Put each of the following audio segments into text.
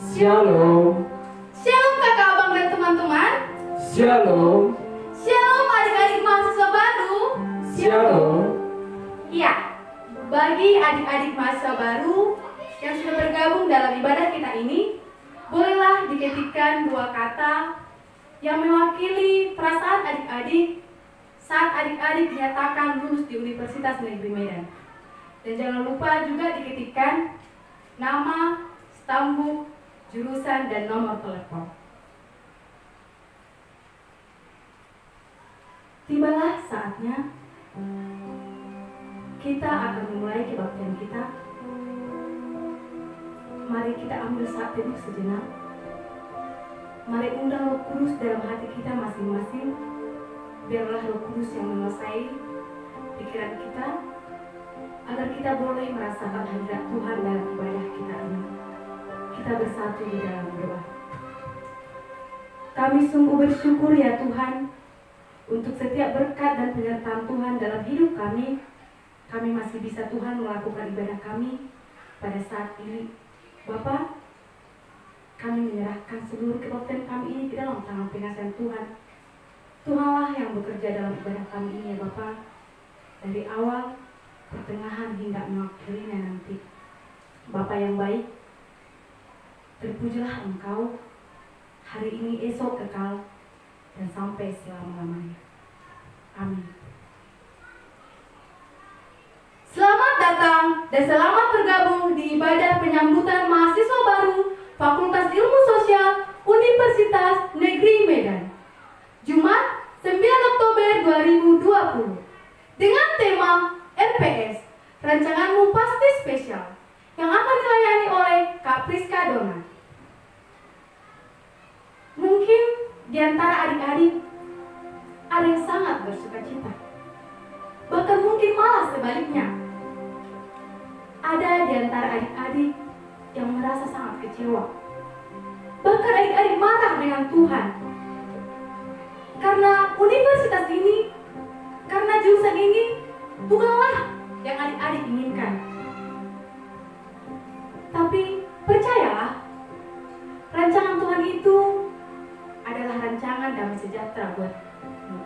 Shalom. Shalom kakak, abang, dan teman-teman. Shalom. Shalom adik-adik mahasiswa baru. Shalom. Iya, bagi adik-adik mahasiswa baru yang sudah bergabung dalam ibadah kita ini, bolehlah diketikkan dua kata yang mewakili perasaan adik-adik saat adik-adik dinyatakan lulus di Universitas Negeri Medan. Dan jangan lupa juga diketikkan nama, stambuk, jurusan, dan nomor telepon. Tibalah saatnya kita akan memulai kebaktian kita. Mari kita ambil saat teduh sejenak. Mari undang Roh Kudus dalam hati kita masing-masing. Biarlah Roh Kudus yang menguasai pikiran kita, agar kita boleh merasakan hadirat Tuhan dalam ibadah kita ini. Kita bersatu di dalam doa. Kami sungguh bersyukur ya Tuhan, untuk setiap berkat dan penyertaan Tuhan dalam hidup kami. Kami masih bisa Tuhan melakukan ibadah kami pada saat ini. Bapa, kami menyerahkan seluruh kebaktian kami ini ke dalam tangan pengasihan Tuhan. Tuhanlah yang bekerja dalam ibadah kami ini ya Bapa, dari awal, pertengahan hingga mengakhirinya nanti. Bapa yang baik, terpujilah Engkau hari ini, esok, kekal, dan sampai selama-lamanya. Amin. Selamat datang dan selamat bergabung di ibadah penyambutan mahasiswa baru Fakultas Ilmu Sosial Universitas Negeri Medan, Jumat 9 Oktober 2020, dengan tema RPS, Rancanganmu Pasti Spesial, yang akan dilayani oleh Kak Priska Dona. Mungkin di antara adik-adik ada yang sangat bersukacita, bahkan mungkin malah sebaliknya. Ada di antara adik-adik yang merasa sangat kecewa, bahkan adik-adik marah dengan Tuhan karena universitas ini, karena jurusan ini bukanlah yang adik-adik inginkan. Tapi percayalah, rancangan Tuhan itu adalah rancangan damai sejahtera buatmu.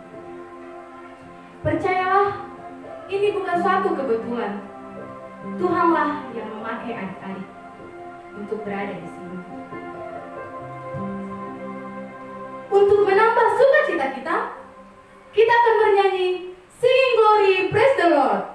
Percayalah, ini bukan suatu kebetulan. Tuhanlah yang memakai adik-adik untuk berada di sini. Untuk menambah sukacita kita akan bernyanyi Sing Glory, Praise the Lord.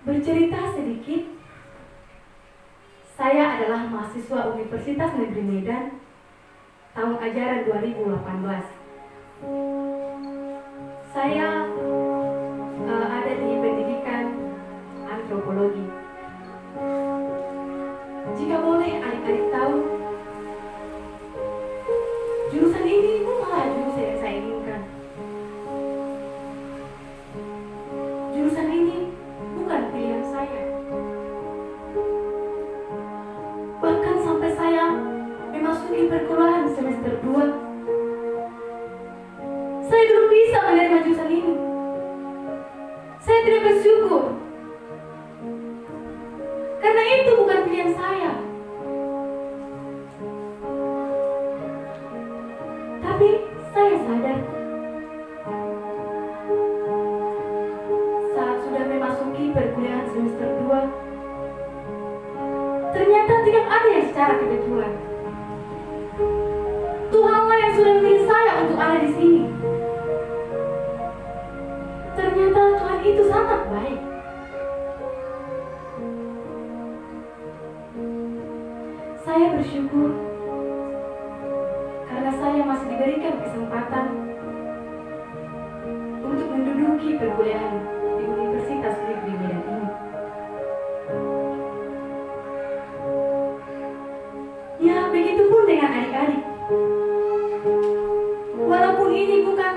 Bercerita sedikit, saya adalah mahasiswa Universitas Negeri Medan tahun ajaran 2018. Saya ada di pendidikan antropologi. Jika boleh adik-adik tahu, jurusan ini bukanlah jurusan yang saya inginkan. Jurusan ini bukan pilihan saya. bersyukur. Karena itu bukan pilihan saya. Tapi saya sadar saat sudah memasuki perkuliahan semester 2, ternyata tidak ada yang secara kebetulan. Tuhanlah yang sudah memilih saya untuk ada di sini. Ternyata Tuhan itu sangat baik. Saya bersyukur karena saya masih diberikan kesempatan untuk menduduki perkuliahan di Universitas Negeri Medan ini. Ya, begitupun dengan adik-adik. Walaupun ini bukan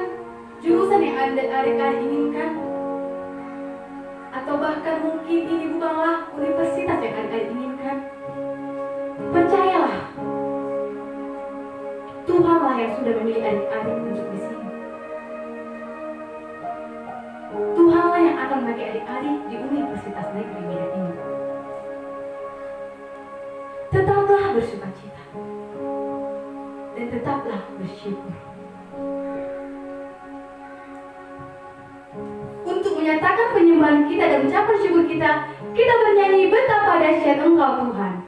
jurusan yang adik-adik inginkan, atau bahkan mungkin ini bukanlah universitas yang adik-adik inginkan, percayalah, Tuhanlah yang sudah memilih adik-adik untuk di sini. Tuhanlah yang akan memakai adik-adik di Universitas Negeri Medan ini. Tetaplah bersukacita dan tetaplah bersyukur. Untuk menyatakan penyembahan kita dan ucapan syukur kita, kita bernyanyi betapa dahsyat Engkau Tuhan.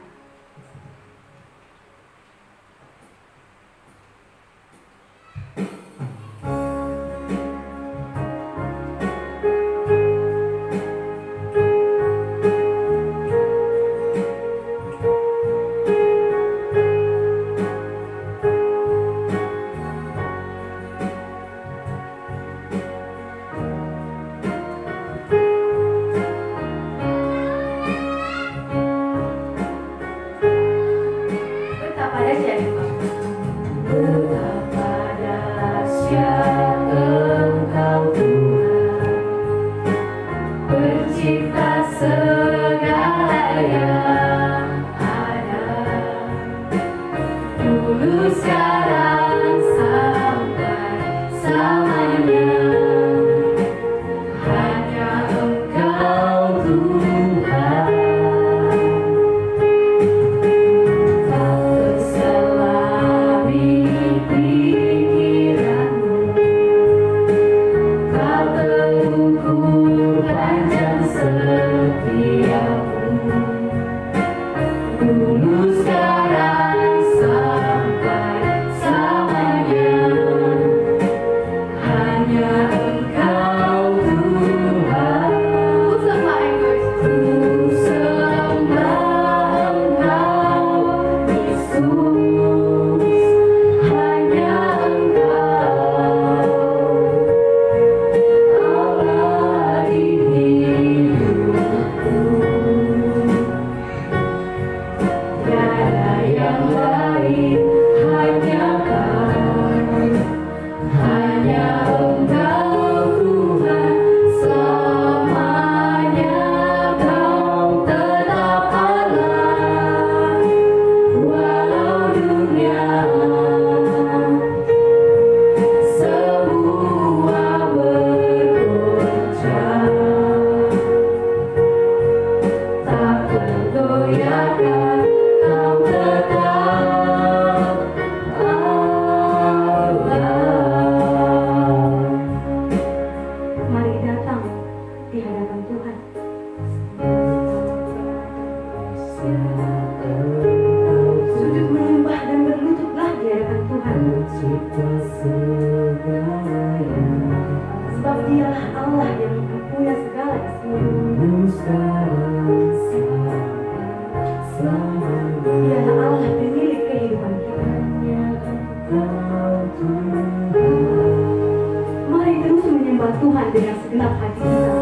Tuhan dengan segenap hati kita.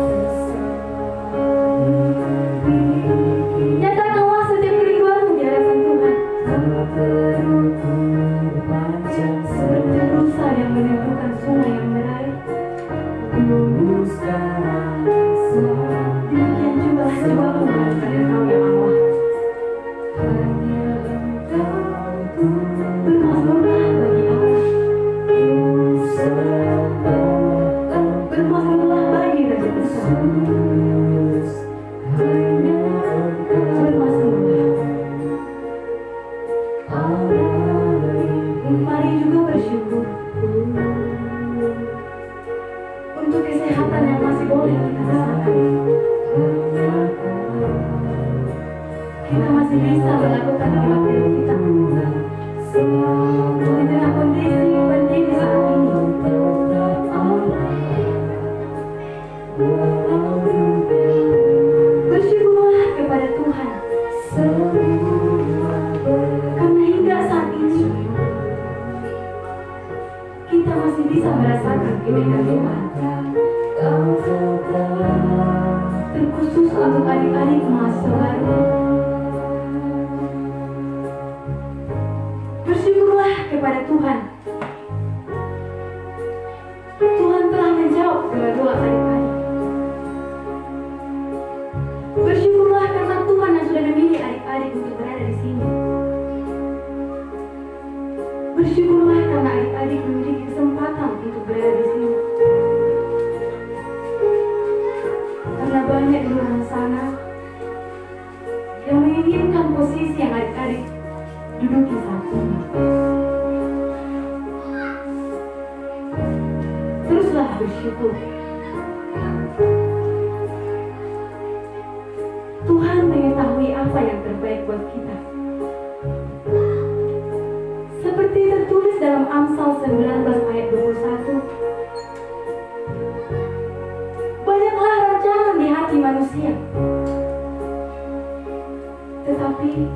diberikan Tuhan. Terkhusus untuk adik-adik mahasiswa. Bersyukurlah kepada Tuhan. Tuhan telah menjawab doa-doa adik-adik. Bersyukurlah karena Tuhan yang sudah memilih adik-adik untuk berada di sini. Bersyukurlah karena adik-adik memiliki kesempatan untuk berada di sini. Karena banyak di luar sana yang menginginkan posisi yang adik-adik duduki saat ini. Teruslah bersyukur. Tuhan mengetahui apa yang terbaik buat kita. Seperti tertulis dalam Amsal 19 ayat 21. Banyaklah rancangan di hati manusia, tetapi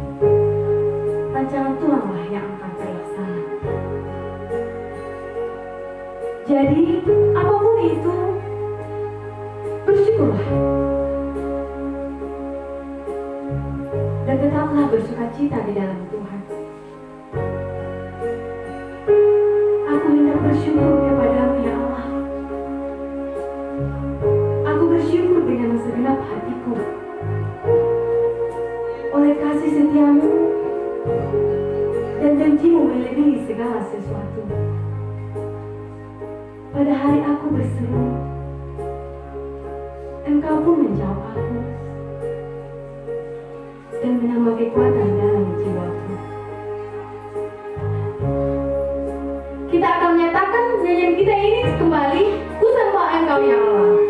rancangan Tuhanlah yang akan terlaksana. Jadi, apapun itu, bersyukurlah. Dan tetaplah bersukacita di dalam Tuhan. Aku hendak bersyukur kepadamu ya Allah. Aku bersyukur dengan segenap hatiku. Oleh kasih setiamu dan janjimu melebihi segala sesuatu. Pada hari aku berseru, Engkau pun menjawab aku dan menambah kekuatan dalam jiwaku. Kita akan menyatakan nyanyian kita ini kembali. Ku sembah Engkau ya Allah.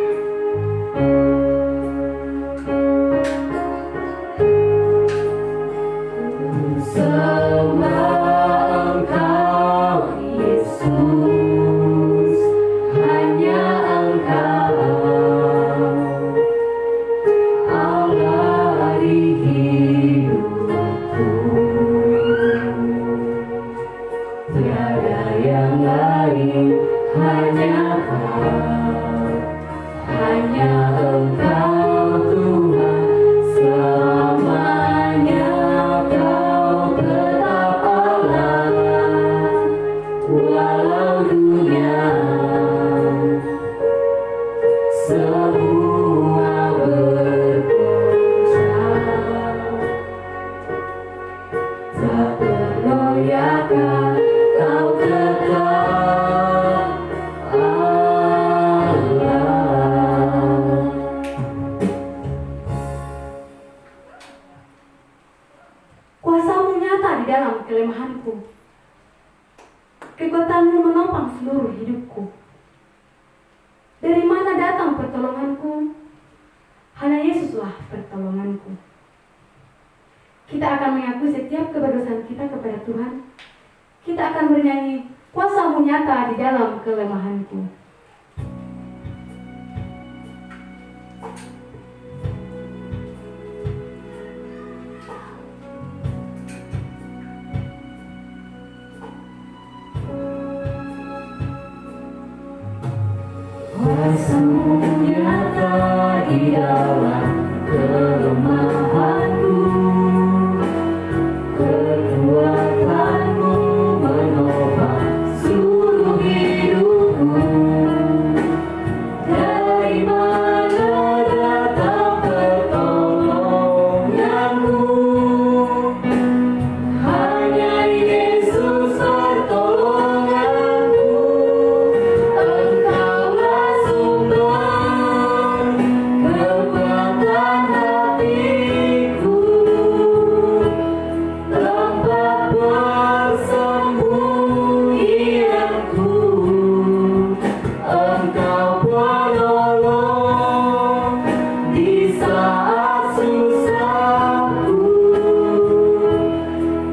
Kuasamu nyata di dalam kelemahanku. Kekuatanmu menopang seluruh hidupku. Dari mana datang pertolonganku? Hanya Yesuslah pertolonganku. Kita akan mengakui setiap keberdosan kita kepada Tuhan. Kita akan bernyanyi, kuasamu nyata di dalam kelemahanku. Kuasamu nyata di dalam kelemahanku, kekuatanmu menopang seluruh hidupku. Dari mana datang pertolonganmu? Hanya Yesus pertolonganku. Engkaulah sumber kekuatan hatiku, tempat persembunyianku. Engkau penolong di saat susahku,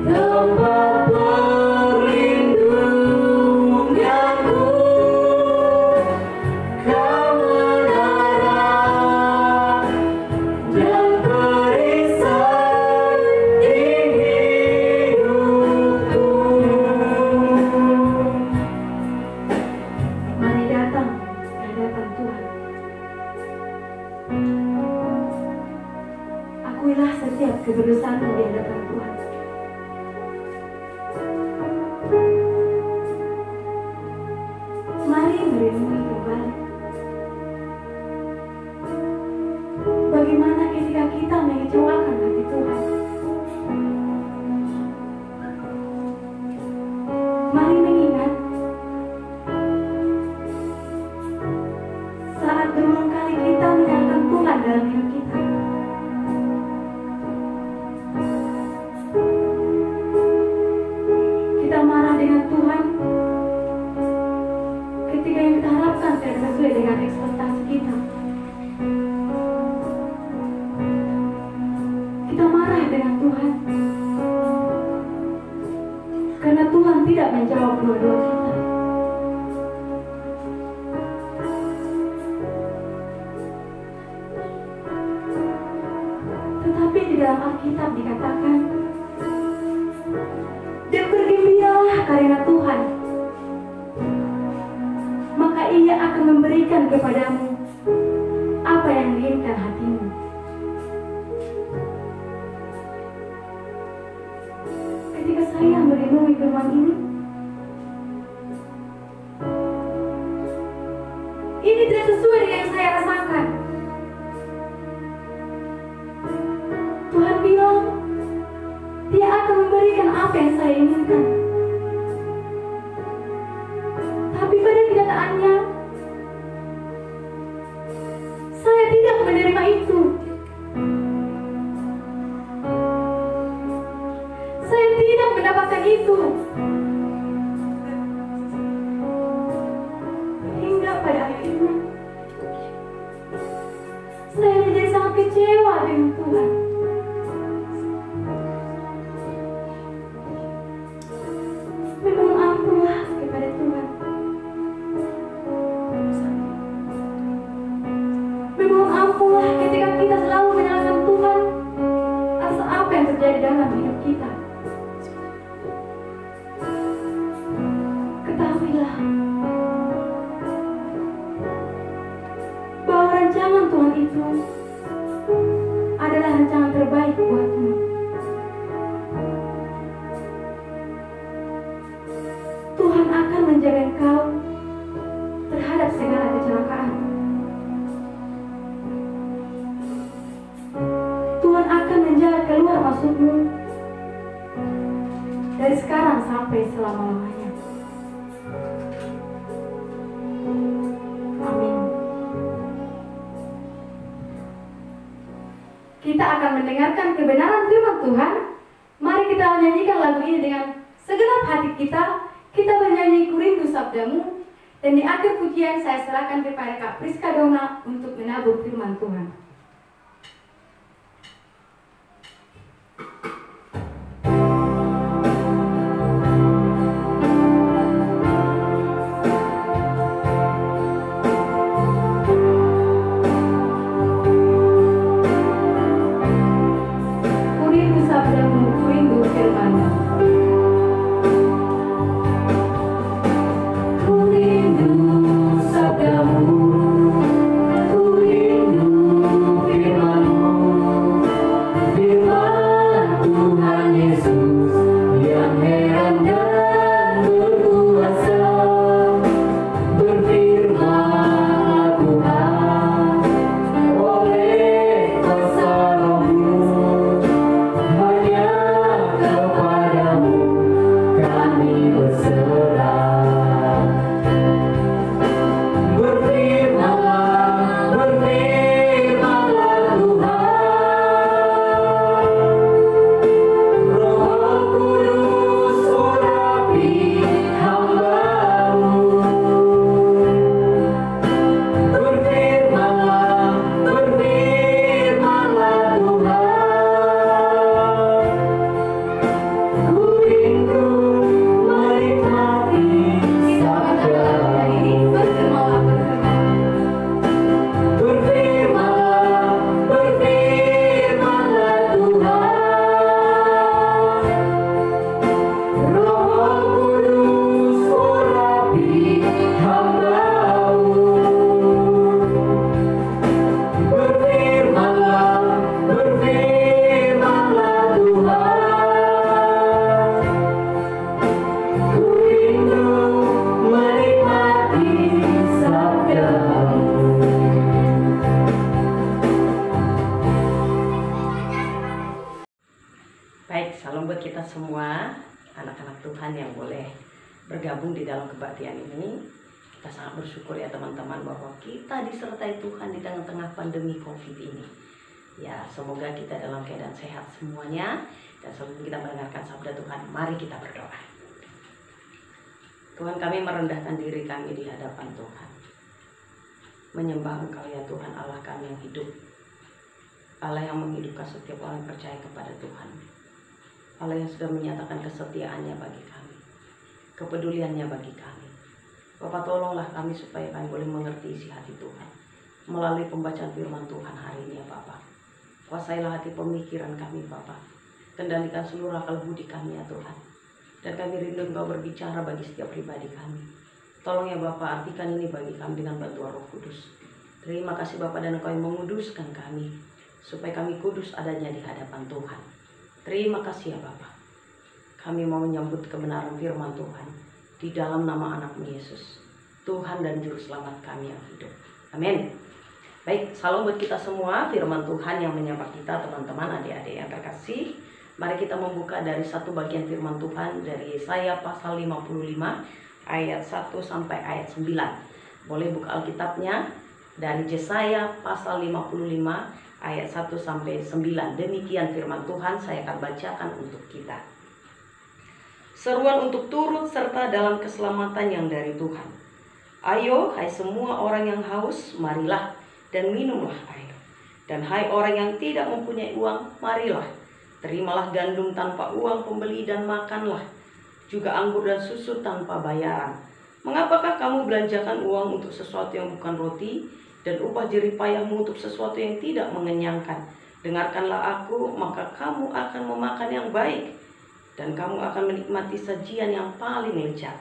tempat perlindunganku. Kau menara dan perisai di hidupku. Mari datang Akuilah setiap keberdosaanmu di hadapan Tuhan. Mari merenungi kembali bagaimana ketika kita mengecewakan hati Tuhan. Mari mengingat saat berulang kali kita menyalahkan Tuhan dalam hidup kita. Kita marah dengan Tuhan ketika yang kita harapkan tidak sesuai dengan ekspektasi kita. Kita marah dengan Tuhan karena Tuhan tidak menjawab doa-doa kita. Tetapi di dalam Alkitab dikatakan, dan bergembiralah karena Tuhan, maka Ia akan memberikan kepadamu apa yang diinginkan hatimu. Ketika saya merenungi firman ini tidak sesuai dengan yang saya rasakan. Tuhan bilang, Dia akan memberikan apa yang saya inginkan. Tapi pada kenyataannya, saya tidak menerima itu. Saya tidak mendapatkan itu. Hingga pada akhirnya, saya menjadi sangat kecewa dengan Tuhan. Memohon ampunlah kepada Tuhan. Memohon ampunlah ketika kita selalu menyalahkan Tuhan atas apa yang terjadi dalam hidup kita. Ketahuilah bahwa rancangan Tuhan itu adalah rancangan terbaik buatmu. Tuhan akan menjaga engkau terhadap segala kecelakaan. Tuhan akan menjaga keluar masukmu dari sekarang sampai selama-lamanya. Amin. Kita akan mendengarkan kebenaran firman Tuhan. Mari kita menyanyikan lagu ini dengan segenap hati kita. Kita bernyanyi Ku Rindu Sabdamu. Dan di akhir pujian saya serahkan kepada Kak Priska Dona untuk menabur firman Tuhan. Ku rindu sabdamu, ku rindu firman-Mu. Ku rindu sabdamu, ku rindu Salam buat kita semua, anak-anak Tuhan yang boleh bergabung di dalam kebaktian ini. Kita sangat bersyukur ya teman-teman bahwa kita disertai Tuhan di tengah-tengah pandemi COVID ini. Ya, semoga kita dalam keadaan sehat semuanya. Dan sebelum kita mendengarkan sabda Tuhan, mari kita berdoa. Tuhan, kami merendahkan diri kami di hadapan Tuhan, menyembah Engkau ya Tuhan, Allah kami yang hidup, Allah yang menghidupkan setiap orang yang percaya kepada Tuhan, Allah yang sudah menyatakan kesetiaannya bagi kami, kepeduliannya bagi kami. Bapak, tolonglah kami supaya kami boleh mengerti isi hati Tuhan melalui pembacaan firman Tuhan hari ini ya Bapak. Kuasailah hati pemikiran kami Bapak, kendalikan seluruh akal budi kami ya Tuhan, dan kami rindu Engkau berbicara bagi setiap pribadi kami. Tolong ya Bapak, artikan ini bagi kami dengan bantuan Roh Kudus. Terima kasih Bapak, dan Engkau yang menguduskan kami supaya kami kudus adanya di hadapan Tuhan. Terima kasih ya Bapak. Kami mau menyambut kebenaran firman Tuhan di dalam nama anak-Mu Yesus, Tuhan dan Juru Selamat kami yang hidup. Amin. Baik, salam buat kita semua. Firman Tuhan yang menyapa kita, teman-teman, adik-adik yang terkasih. Mari kita membuka dari satu bagian firman Tuhan dari Yesaya pasal 55 ayat 1 sampai ayat 9. Boleh buka Alkitabnya dari Yesaya pasal 55 ayat 1 sampai 9. Demikian firman Tuhan, saya akan bacakan untuk kita. Seruan untuk turut serta dalam keselamatan yang dari Tuhan. Ayo, hai semua orang yang haus, marilah dan minumlah air. Dan hai orang yang tidak mempunyai uang, marilah, terimalah gandum tanpa uang pembeli dan makanlah, juga anggur dan susu tanpa bayaran. Mengapakah kamu belanjakan uang untuk sesuatu yang bukan roti, dan upah jerih payahmu untuk sesuatu yang tidak mengenyangkan? Dengarkanlah aku, maka kamu akan memakan yang baik, dan kamu akan menikmati sajian yang paling lezat.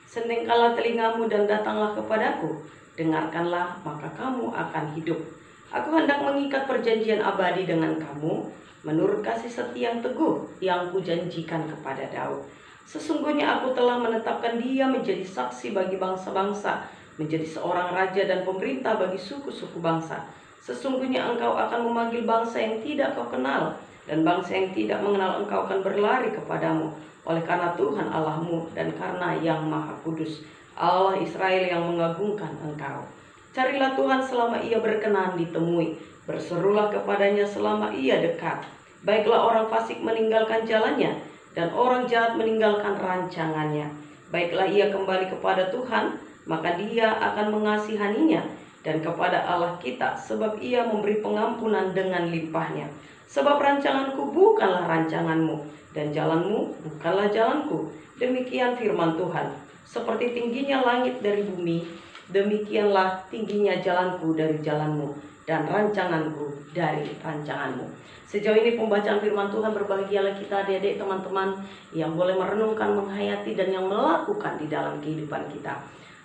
Sendengkanlah telingamu dan datanglah kepadaku, dengarkanlah, maka kamu akan hidup. Aku hendak mengikat perjanjian abadi dengan kamu, menurut kasih setia yang teguh yang kujanjikan kepada Daud. Sesungguhnya aku telah menetapkan dia menjadi saksi bagi bangsa-bangsa, menjadi seorang raja dan pemerintah bagi suku-suku bangsa. Sesungguhnya engkau akan memanggil bangsa yang tidak kau kenal, dan bangsa yang tidak mengenal engkau akan berlari kepadamu. Oleh karena Tuhan Allahmu dan karena Yang Maha Kudus, Allah Israel yang mengagungkan engkau. Carilah Tuhan selama ia berkenan ditemui, berserulah kepadanya selama ia dekat. Baiklah orang fasik meninggalkan jalannya, dan orang jahat meninggalkan rancangannya. Baiklah ia kembali kepada Tuhan, maka dia akan mengasihaninya, dan kepada Allah kita, sebab ia memberi pengampunan dengan limpahnya. Sebab rancanganku bukanlah rancanganmu, dan jalanmu bukanlah jalanku. Demikian firman Tuhan. Seperti tingginya langit dari bumi, demikianlah tingginya jalanku dari jalanmu, dan rancanganku dari rancanganmu. Sejauh ini pembacaan firman Tuhan, berbahagialah kita adik-adik teman-teman yang boleh merenungkan, menghayati, dan yang melakukan di dalam kehidupan kita.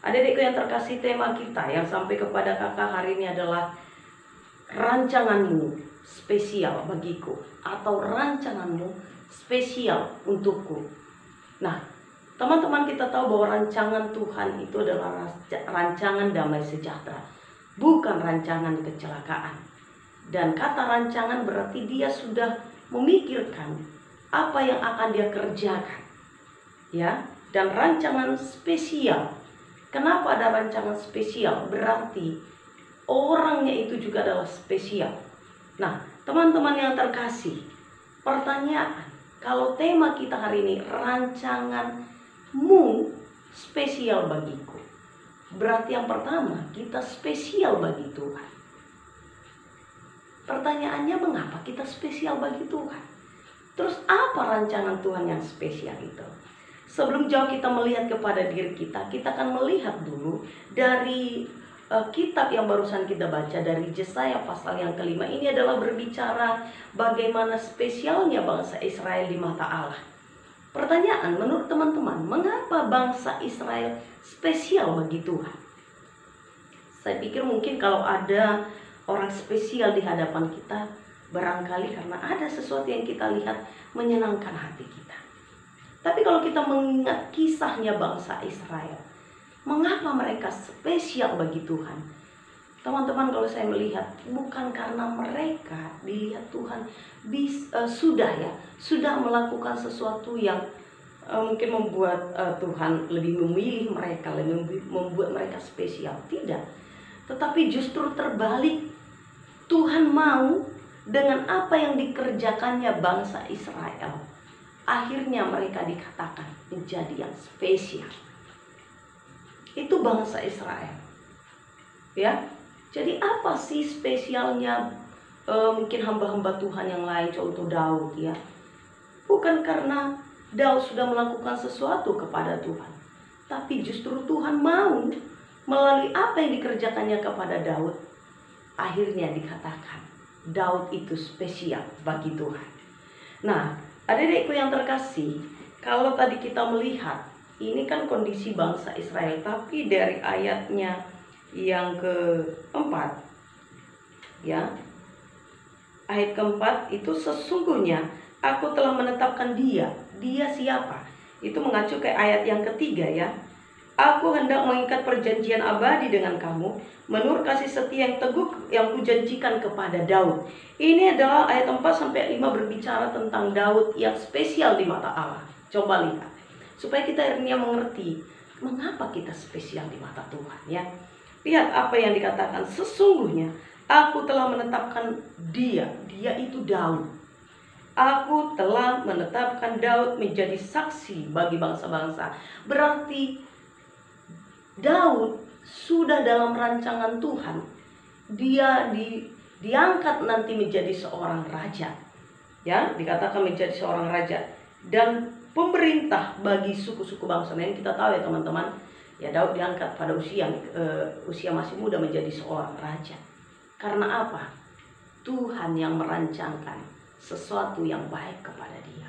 Adik-adikku yang terkasih, tema kita yang sampai kepada kakak hari ini adalah rancanganmu spesial bagiku, atau rancanganmu spesial untukku. Nah, teman-teman, kita tahu bahwa rancangan Tuhan itu adalah rancangan damai sejahtera, bukan rancangan kecelakaan. Dan kata rancangan berarti dia sudah memikirkan apa yang akan dia kerjakan, ya. Dan rancangan spesial. Kenapa ada rancangan spesial? Berarti orangnya itu juga adalah spesial. Nah, teman-teman yang terkasih, pertanyaan, kalau tema kita hari ini rancanganmu spesial bagiku, berarti yang pertama, kita spesial bagi Tuhan. Pertanyaannya, mengapa kita spesial bagi Tuhan? Terus apa rancangan Tuhan yang spesial itu? Sebelum jauh kita melihat kepada diri kita akan melihat dulu dari kitab yang barusan kita baca dari Yesaya pasal yang kelima. Ini adalah berbicara bagaimana spesialnya bangsa Israel di mata Allah. Pertanyaan, menurut teman-teman, mengapa bangsa Israel spesial bagi Tuhan? Saya pikir mungkin kalau ada orang spesial di hadapan kita, barangkali karena ada sesuatu yang kita lihat menyenangkan hati kita. Tapi kalau kita mengingat kisahnya bangsa Israel, mengapa mereka spesial bagi Tuhan? Teman-teman, kalau saya melihat, bukan karena mereka dilihat Tuhan sudah melakukan sesuatu yang mungkin membuat Tuhan lebih memilih mereka, membuat mereka spesial. Tidak. Tetapi justru terbalik. Tuhan mau dengan apa yang dikerjakannya bangsa Israel, akhirnya mereka dikatakan menjadi yang spesial. Itu bangsa Israel. Ya. Jadi apa sih spesialnya mungkin hamba-hamba Tuhan yang lain, contoh Daud ya? Bukan karena Daud sudah melakukan sesuatu kepada Tuhan, tapi justru Tuhan mau melalui apa yang dikerjakannya kepada Daud, akhirnya dikatakan Daud itu spesial bagi Tuhan. Nah, adik-adikku yang terkasih, kalau tadi kita melihat ini kan kondisi bangsa Israel, tapi dari ayatnya yang keempat, ya, ayat keempat itu sesungguhnya aku telah menetapkan dia siapa? Itu mengacu ke ayat yang ketiga ya. Aku hendak mengikat perjanjian abadi dengan kamu menurut kasih setia yang teguh yang kujanjikan kepada Daud. Ini adalah ayat 4-5 berbicara tentang Daud yang spesial di mata Allah. Coba lihat, supaya kita akhirnya mengerti mengapa kita spesial di mata Tuhan ya. Lihat apa yang dikatakan, sesungguhnya aku telah menetapkan dia itu Daud. Aku telah menetapkan Daud menjadi saksi bagi bangsa-bangsa. Berarti Daud sudah dalam rancangan Tuhan. Dia diangkat nanti menjadi seorang raja. Ya, dikatakan menjadi seorang raja dan pemerintah bagi suku-suku bangsa. Nah, yang kita tahu ya teman-teman, ya Daud diangkat pada usia masih muda menjadi seorang raja. Karena apa? Tuhan yang merancangkan sesuatu yang baik kepada dia.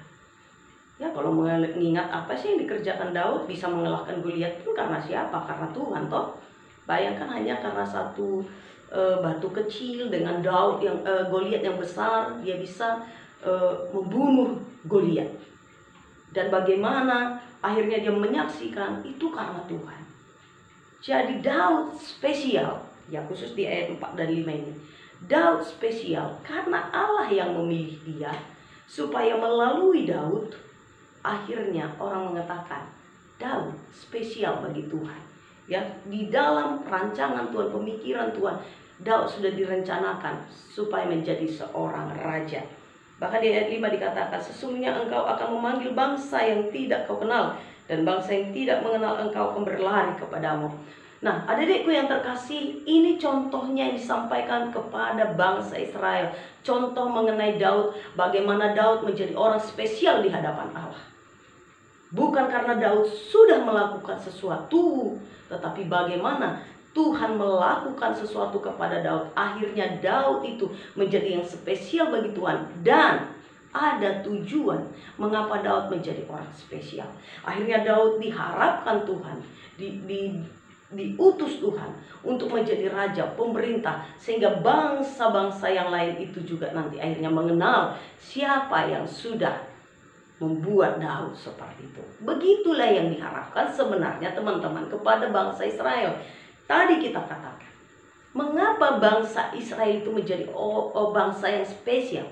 Ya, kalau mengingat apa sih yang dikerjakan Daud, bisa mengalahkan Goliat pun karena siapa? Karena Tuhan toh. Bayangkan hanya karena satu batu kecil dengan Daud yang Goliat yang besar, dia bisa membunuh Goliat. Dan bagaimana akhirnya dia menyaksikan itu karena Tuhan. Jadi Daud spesial, ya khusus di ayat 4 dan 5 ini. Daud spesial karena Allah yang memilih dia, supaya melalui Daud akhirnya orang mengatakan Daud spesial bagi Tuhan. Ya, di dalam rancangan Tuhan, pemikiran Tuhan, Daud sudah direncanakan supaya menjadi seorang raja. Bahkan di ayat 5 dikatakan, sesungguhnya engkau akan memanggil bangsa yang tidak kau kenal, dan bangsa yang tidak mengenal engkau akan berlari kepadamu. Nah, adik-adikku yang terkasih, ini contohnya yang disampaikan kepada bangsa Israel. Contoh mengenai Daud, bagaimana Daud menjadi orang spesial di hadapan Allah. Bukan karena Daud sudah melakukan sesuatu, tetapi bagaimana Tuhan melakukan sesuatu kepada Daud. Akhirnya Daud itu menjadi yang spesial bagi Tuhan. Dan ada tujuan mengapa Daud menjadi orang spesial. Akhirnya Daud diharapkan Tuhan, diutus Tuhan untuk menjadi raja, pemerintah, sehingga bangsa-bangsa yang lain itu juga nanti akhirnya mengenal siapa yang sudah membuat Daud seperti itu. Begitulah yang diharapkan sebenarnya teman-teman kepada bangsa Israel. Tadi kita katakan, mengapa bangsa Israel itu menjadi bangsa yang spesial?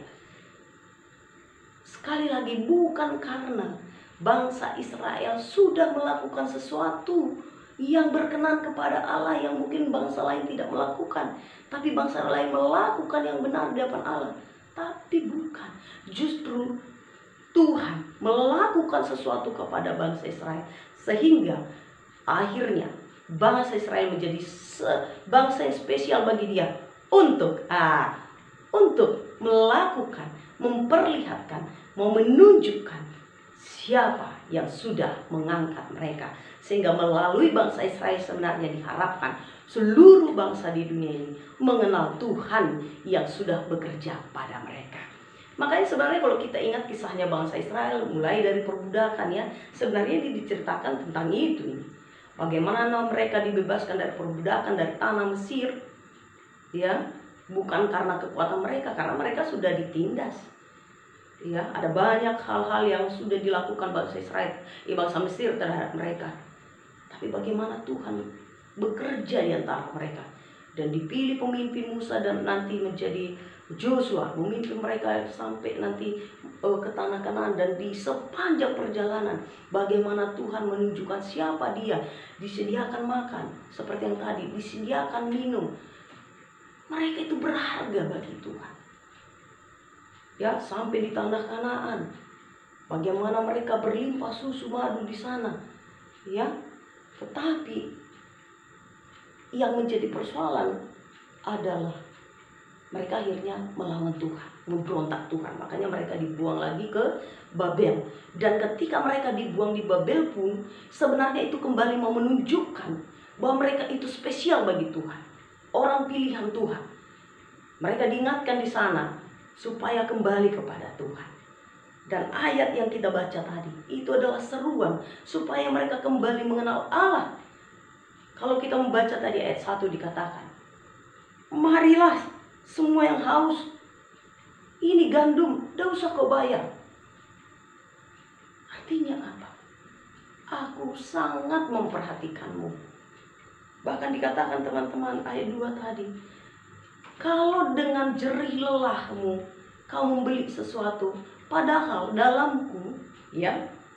Sekali lagi, bukan karena bangsa Israel sudah melakukan sesuatu yang berkenan kepada Allah yang mungkin bangsa lain tidak melakukan, tapi bangsa lain melakukan yang benar di hadapan Allah. Tapi bukan, justru Tuhan melakukan sesuatu kepada bangsa Israel sehingga akhirnya bangsa Israel menjadi bangsa yang spesial bagi dia untuk melakukan, memperlihatkan, mau menunjukkan siapa yang sudah mengangkat mereka. Sehingga melalui bangsa Israel sebenarnya diharapkan seluruh bangsa di dunia ini mengenal Tuhan yang sudah bekerja pada mereka. Makanya sebenarnya kalau kita ingat kisahnya bangsa Israel mulai dari perbudakan ya, sebenarnya ini diceritakan tentang itu. Bagaimana mereka dibebaskan dari perbudakan dari tanah Mesir, ya, bukan karena kekuatan mereka, karena mereka sudah ditindas. Ya, ada banyak hal-hal yang sudah dilakukan bangsa Israel, bangsa Mesir terhadap mereka. Tapi bagaimana Tuhan bekerja di antara mereka. Dan dipilih pemimpin Musa dan nanti menjadi Joshua, memimpin mereka sampai nanti ke tanah Kanaan. Dan di sepanjang perjalanan bagaimana Tuhan menunjukkan siapa dia. Disediakan makan seperti yang tadi, disediakan minum. Mereka itu berharga bagi Tuhan. Ya, sampai di tanah Kanaan, bagaimana mereka berlimpah susu madu di sana. Ya, tetapi yang menjadi persoalan adalah mereka akhirnya melawan Tuhan, memberontak Tuhan. Makanya mereka dibuang lagi ke Babel. Dan ketika mereka dibuang di Babel pun, sebenarnya itu kembali mau menunjukkan bahwa mereka itu spesial bagi Tuhan. Orang pilihan Tuhan. Mereka diingatkan di sana supaya kembali kepada Tuhan. Dan ayat yang kita baca tadi, itu adalah seruan supaya mereka kembali mengenal Allah. Kalau kita membaca tadi ayat 1 dikatakan, marilah semua yang haus, ini gandum, tidak usah kau bayar. Artinya apa? Aku sangat memperhatikanmu. Bahkan dikatakan teman-teman ayat 2 tadi, kalau dengan jerih lelahmu kau membeli sesuatu, padahal dalamku, ya,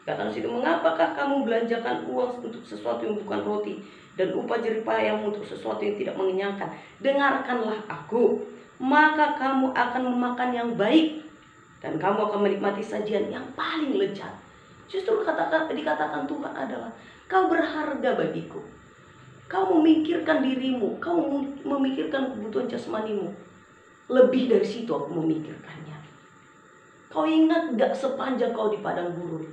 kata situ, mengapakah kamu belanjakan uang untuk sesuatu yang bukan roti dan upah jerih payahmu untuk sesuatu yang tidak mengenyangkan? Dengarkanlah aku, maka kamu akan memakan yang baik dan kamu akan menikmati sajian yang paling lezat. Justru dikatakan Tuhan adalah kau berharga bagiku. Kau memikirkan dirimu, kau memikirkan kebutuhan jasmanimu. Lebih dari situ aku memikirkannya. Kau ingat gak sepanjang kau di padang gurun,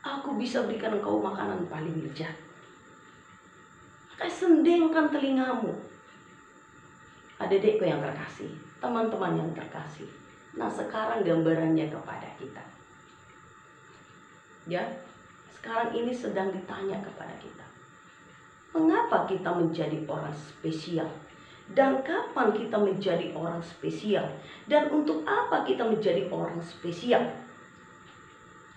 aku bisa berikan engkau makanan paling lezat. Maka sendengkan telingamu. Adik-adikku yang terkasih, teman-teman yang terkasih. Nah, sekarang gambarannya kepada kita. Ya, sekarang ini sedang ditanya kepada kita. Mengapa kita menjadi orang spesial? Dan kapan kita menjadi orang spesial? Dan untuk apa kita menjadi orang spesial?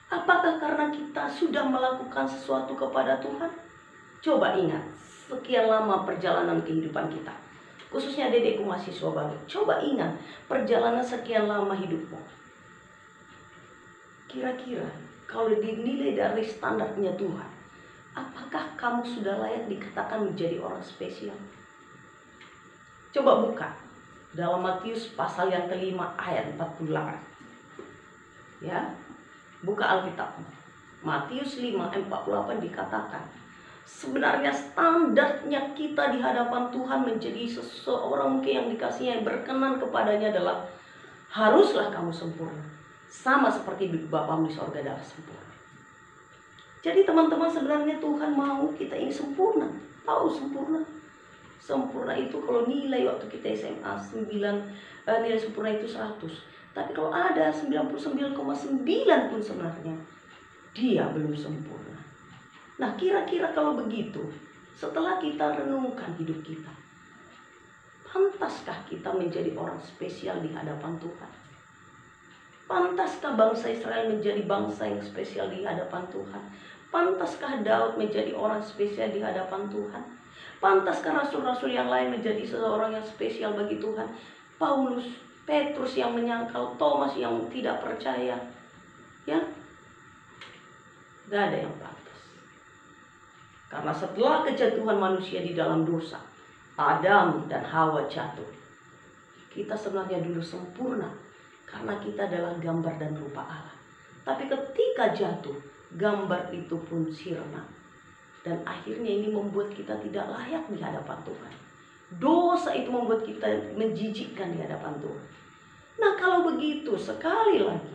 Apakah karena kita sudah melakukan sesuatu kepada Tuhan? Coba ingat, sekian lama perjalanan kehidupan kita. Khususnya dedekku mahasiswa baru. Coba ingat perjalanan sekian lama hidupmu. Kira-kira kalau dinilai dari standarnya Tuhan, apakah kamu sudah layak dikatakan menjadi orang spesial? Coba buka dalam Matius pasal yang kelima ayat 48. Ya, buka Alkitab. Matius 5 ayat 48 dikatakan, sebenarnya standarnya kita di hadapan Tuhan menjadi seseorang mungkin yang dikasihnya, yang berkenan kepadanya adalah haruslah kamu sempurna, sama seperti Bapamu di sorga adalah sempurna. Jadi teman-teman, sebenarnya Tuhan mau kita ini sempurna. Tahu sempurna? Sempurna itu kalau nilai waktu kita SMA 9, nilai sempurna itu 100. Tapi kalau ada 99,9 pun sebenarnya dia belum sempurna. Nah, kira-kira kalau begitu, setelah kita renungkan hidup kita, pantaskah kita menjadi orang spesial di hadapan Tuhan? Pantaskah bangsa Israel menjadi bangsa yang spesial di hadapan Tuhan? Pantaskah Daud menjadi orang spesial di hadapan Tuhan? Pantaskah rasul-rasul yang lain menjadi seseorang yang spesial bagi Tuhan? Paulus, Petrus yang menyangkal, Thomas yang tidak percaya. Ya, gak ada yang pantas. Karena setelah kejatuhan manusia di dalam dosa, Adam dan Hawa jatuh. Kita sebenarnya dulu sempurna karena kita adalah gambar dan rupa Allah. Tapi ketika jatuh, gambar itu pun sirna. Dan akhirnya ini membuat kita tidak layak di hadapan Tuhan. Dosa itu membuat kita menjijikkan di hadapan Tuhan. Nah, kalau begitu, sekali lagi,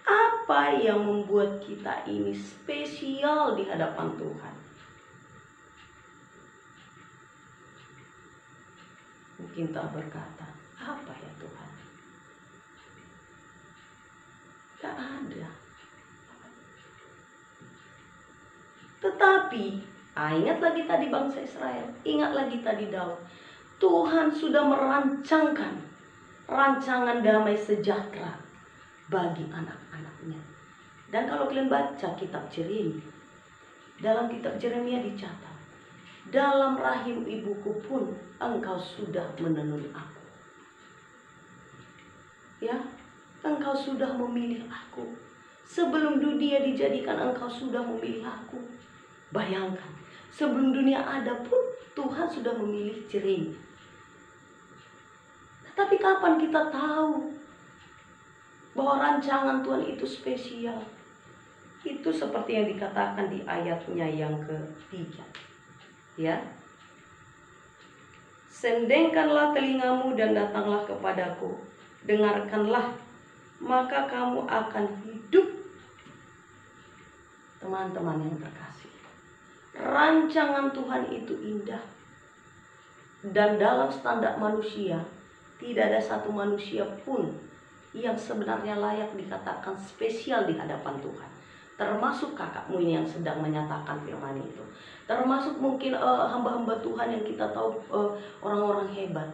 apa yang membuat kita ini spesial di hadapan Tuhan? Mungkin tak berkata, apa ya Tuhan? Gak ada. Tetapi, ingat lagi tadi bangsa Israel, ingat lagi tadi Daud. Tuhan sudah merancangkan rancangan damai sejahtera bagi anak-anaknya. Dan kalau kalian baca kitab Yeremia, dalam kitab Yeremia dicatat, dalam rahim ibuku pun engkau sudah menenun aku. Ya, engkau sudah memilih aku. Sebelum dunia dijadikan engkau sudah memilih aku. Bayangkan, sebelum dunia ada pun Tuhan sudah memilih Jering. Tapi kapan kita tahu bahwa rancangan Tuhan itu spesial? Itu seperti yang dikatakan di ayatnya yang ketiga. Ya. Sendengkanlah telingamu dan datanglah kepadaku. Dengarkanlah, maka kamu akan hidup. Teman-teman yang terkasih, rancangan Tuhan itu indah. Dan dalam standar manusia, tidak ada satu manusia pun yang sebenarnya layak dikatakan spesial di hadapan Tuhan. Termasuk kakakmu yang sedang menyatakan firman itu. Termasuk mungkin hamba-hamba Tuhan yang kita tahu orang-orang hebat.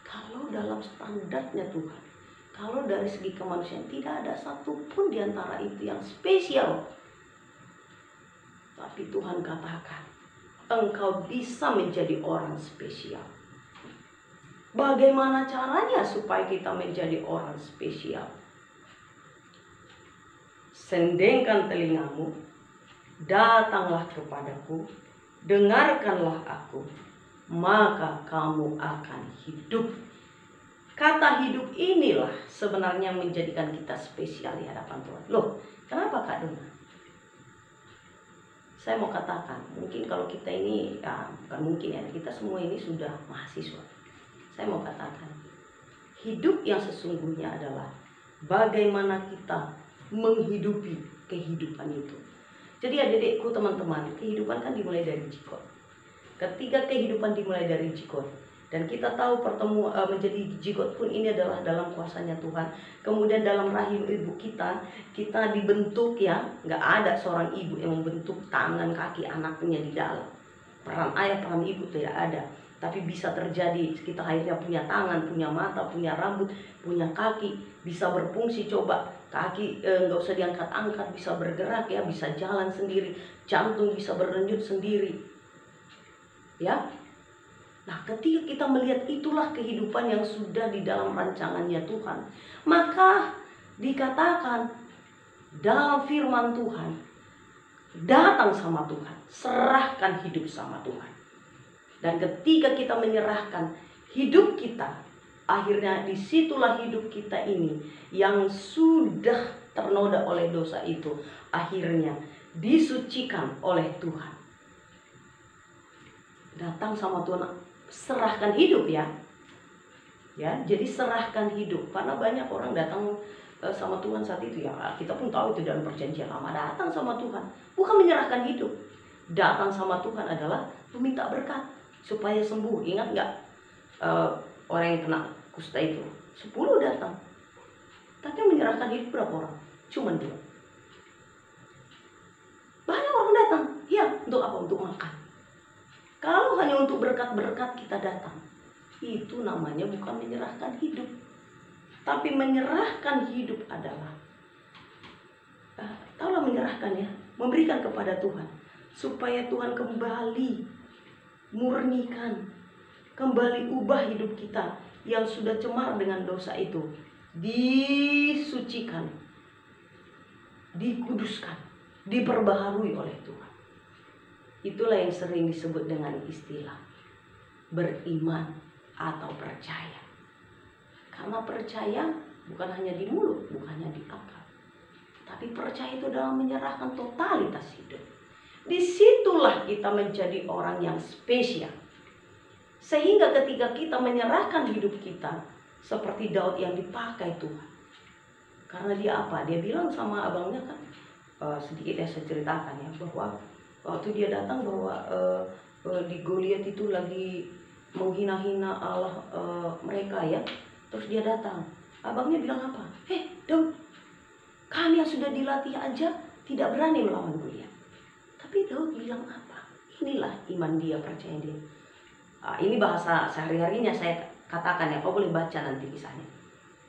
Kalau dalam standarnya Tuhan, kalau dari segi kemanusiaan, tidak ada satupun di antara itu yang spesial. Tapi Tuhan katakan, engkau bisa menjadi orang spesial. Bagaimana caranya supaya kita menjadi orang spesial? Sendengkan telingamu, datanglah kepadaku, dengarkanlah aku, maka kamu akan hidup. Kata hidup inilah sebenarnya menjadikan kita spesial di hadapan Tuhan. Loh, kenapa Kak Dona? Saya mau katakan, mungkin kalau kita ini, ya bukan mungkin ya, kita semua ini sudah mahasiswa. Saya mau katakan, hidup yang sesungguhnya adalah bagaimana kita menghidupi kehidupan itu. Jadi adik-adikku, teman-teman, kehidupan kan dimulai dari jikot. Ketika kehidupan dimulai dari jikot, dan kita tahu menjadi jikot pun ini adalah dalam kuasanya Tuhan. Kemudian dalam rahim ibu kita dibentuk, ya, nggak ada seorang ibu yang membentuk tangan kaki anaknya di dalam. Peran ayah, peran ibu tidak ada. Tapi bisa terjadi, kita akhirnya punya tangan, punya mata, punya rambut, punya kaki, bisa berfungsi. Coba kaki nggak usah diangkat-angkat, bisa bergerak, ya, bisa jalan sendiri, jantung bisa berdenyut sendiri, ya. Nah, ketika kita melihat itulah kehidupan yang sudah di dalam rancangannya Tuhan, maka dikatakan dalam firman Tuhan, datang sama Tuhan, serahkan hidup sama Tuhan. Dan ketika kita menyerahkan hidup kita, akhirnya disitulah hidup kita ini yang sudah ternoda oleh dosa itu, akhirnya disucikan oleh Tuhan. Datang sama Tuhan, serahkan hidup, ya. Ya, jadi serahkan hidup. Karena banyak orang datang sama Tuhan saat itu, ya. Kita pun tahu itu dalam perjanjian lama, datang sama Tuhan bukan menyerahkan hidup. Datang sama Tuhan adalah meminta berkat supaya sembuh. Ingat nggak orang yang kena kusta itu? 10 datang, tapi menyerahkan hidup berapa orang? Cuma 2. Banyak orang datang, ya, untuk apa? Untuk makan. Kalau hanya untuk berkat-berkat kita datang, itu namanya bukan menyerahkan hidup. Tapi menyerahkan hidup adalah, taulah menyerahkan, ya, memberikan kepada Tuhan, supaya Tuhan kembali murnikan, kembali ubah hidup kita yang sudah cemar dengan dosa itu, disucikan, dikuduskan, diperbaharui oleh Tuhan. Itulah yang sering disebut dengan istilah beriman atau percaya. Karena percaya bukan hanya di mulut, bukan hanya di akal, tapi percaya itu dalam menyerahkan totalitas hidup. Disitulah kita menjadi orang yang spesial. Sehingga ketika kita menyerahkan hidup kita, seperti Daud yang dipakai Tuhan. Karena dia apa? Dia bilang sama abangnya, kan, sedikit ya saya ceritakan, ya, bahwa waktu dia datang bahwa di Goliat itu lagi menghina-hina Allah mereka, ya. Terus dia datang. Abangnya bilang apa? Daud, kami yang sudah dilatih aja tidak berani melawan Goliat. Tapi Daud bilang apa? Inilah iman dia, percaya dia. Ini bahasa sehari-harinya saya katakan, ya, kau boleh baca nanti kisahnya.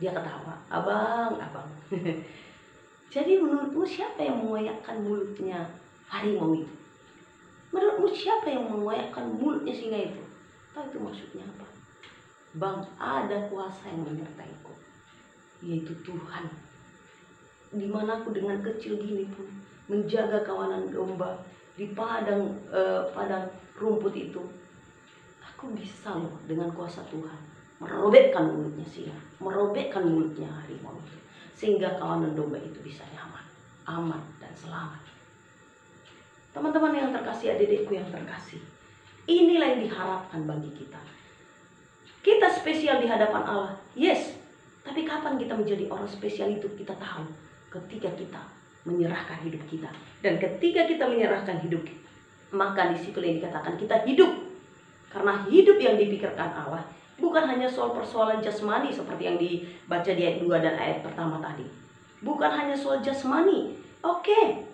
Dia ketawa, abang. Jadi menurutmu siapa yang mengoyakkan mulutnya harimau itu? Menurutmu siapa yang mengoyakkan mulutnya singa itu? Tahu itu maksudnya apa? Bang, ada kuasa yang menyertaiku, yaitu Tuhan. Dimana aku dengan kecil gini pun menjaga kawanan domba di padang rumput itu, aku bisa loh dengan kuasa Tuhan merobekkan mulutnya singa, merobekkan mulutnya harimau itu, sehingga kawanan domba itu bisa nyaman, aman dan selamat. Teman-teman yang terkasih, adik-adikku yang terkasih, inilah yang diharapkan bagi kita. Kita spesial di hadapan Allah, yes. Tapi kapan kita menjadi orang spesial itu kita tahu ketika kita menyerahkan hidup kita. Dan ketika kita menyerahkan hidup, maka disitu yang dikatakan kita hidup. Karena hidup yang dipikirkan Allah bukan hanya soal persoalan jasmani seperti yang dibaca di ayat 2 dan ayat pertama tadi. Bukan hanya soal jasmani. Oke,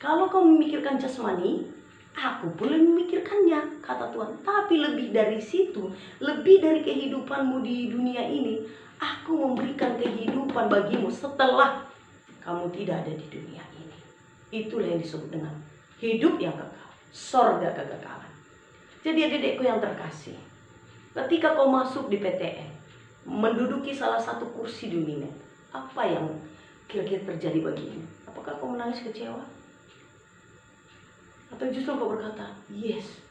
kalau kau memikirkan jasmani, aku pun memikirkannya, kata Tuhan. Tapi lebih dari situ, lebih dari kehidupanmu di dunia ini, aku memberikan kehidupan bagimu setelah kamu tidak ada di dunia ini. Itulah yang disebut dengan hidup yang kekal, sorga kekekalan. Jadi adik-adikku yang terkasih, ketika kau masuk di PTN, menduduki salah satu kursi di UNIMED, apa yang kira-kira terjadi bagimu? Apakah kau menangis kecewa? Atau justru kau berkata, yes.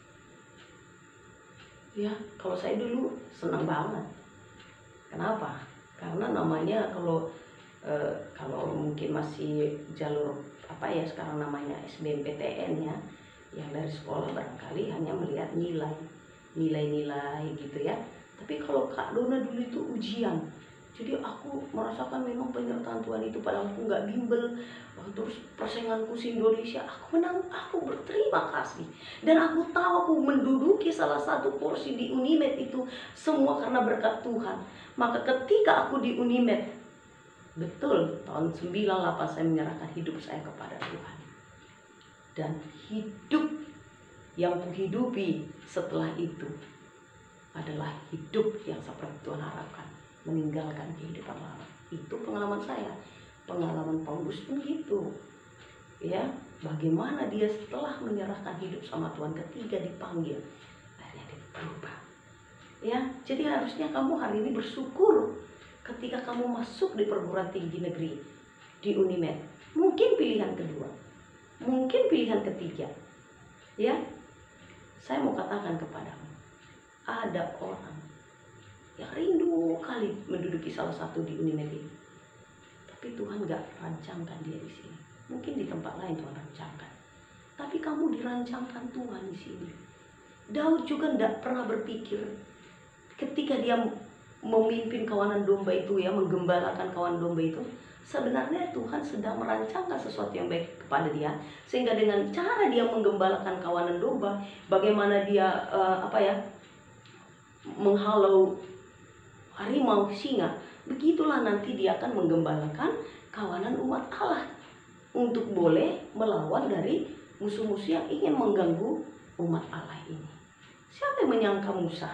Ya, kalau saya dulu senang banget. Kenapa? Karena namanya kalau mungkin masih jalur apa ya sekarang namanya SBMPTN ya, yang dari sekolah barangkali hanya melihat nilai-nilai gitu ya. Tapi kalau Kak Dona dulu itu ujian. Jadi aku merasakan memang penyertaan Tuhan itu, padahal aku nggak bimbel. Terus persainganku si Indonesia, aku menang, aku berterima kasih. Dan aku tahu aku menduduki salah satu kursi di UNIMED itu semua karena berkat Tuhan. Maka ketika aku di UNIMED, betul tahun 98 saya menyerahkan hidup saya kepada Tuhan. Dan hidup yang kuhidupi setelah itu adalah hidup yang seperti Tuhan harapkan, meninggalkan kehidupan lama. Itu pengalaman saya. Pengalaman Paulus pun gitu. Ya, bagaimana dia setelah menyerahkan hidup sama Tuhan ketika dipanggil, akhirnya dia berubah. Ya, jadi harusnya kamu hari ini bersyukur ketika kamu masuk di perguruan tinggi negeri di UNIMED. Mungkin pilihan kedua, mungkin pilihan ketiga. Ya, saya mau katakan kepadamu, ada orang yang rindu kali menduduki salah satu di UNIMED ini. Tapi Tuhan gak rancangkan dia di sini. Mungkin di tempat lain Tuhan rancangkan. Tapi kamu dirancangkan Tuhan di sini. Daud juga gak pernah berpikir ketika dia memimpin kawanan domba itu ya, menggembalakan kawanan domba itu, sebenarnya Tuhan sedang merancangkan sesuatu yang baik kepada dia, sehingga dengan cara dia menggembalakan kawanan domba, bagaimana dia menghalau harimau, singa, begitulah nanti dia akan menggembalakan kawanan umat Allah untuk boleh melawan dari musuh-musuh yang ingin mengganggu umat Allah ini. Siapa yang menyangka Musa?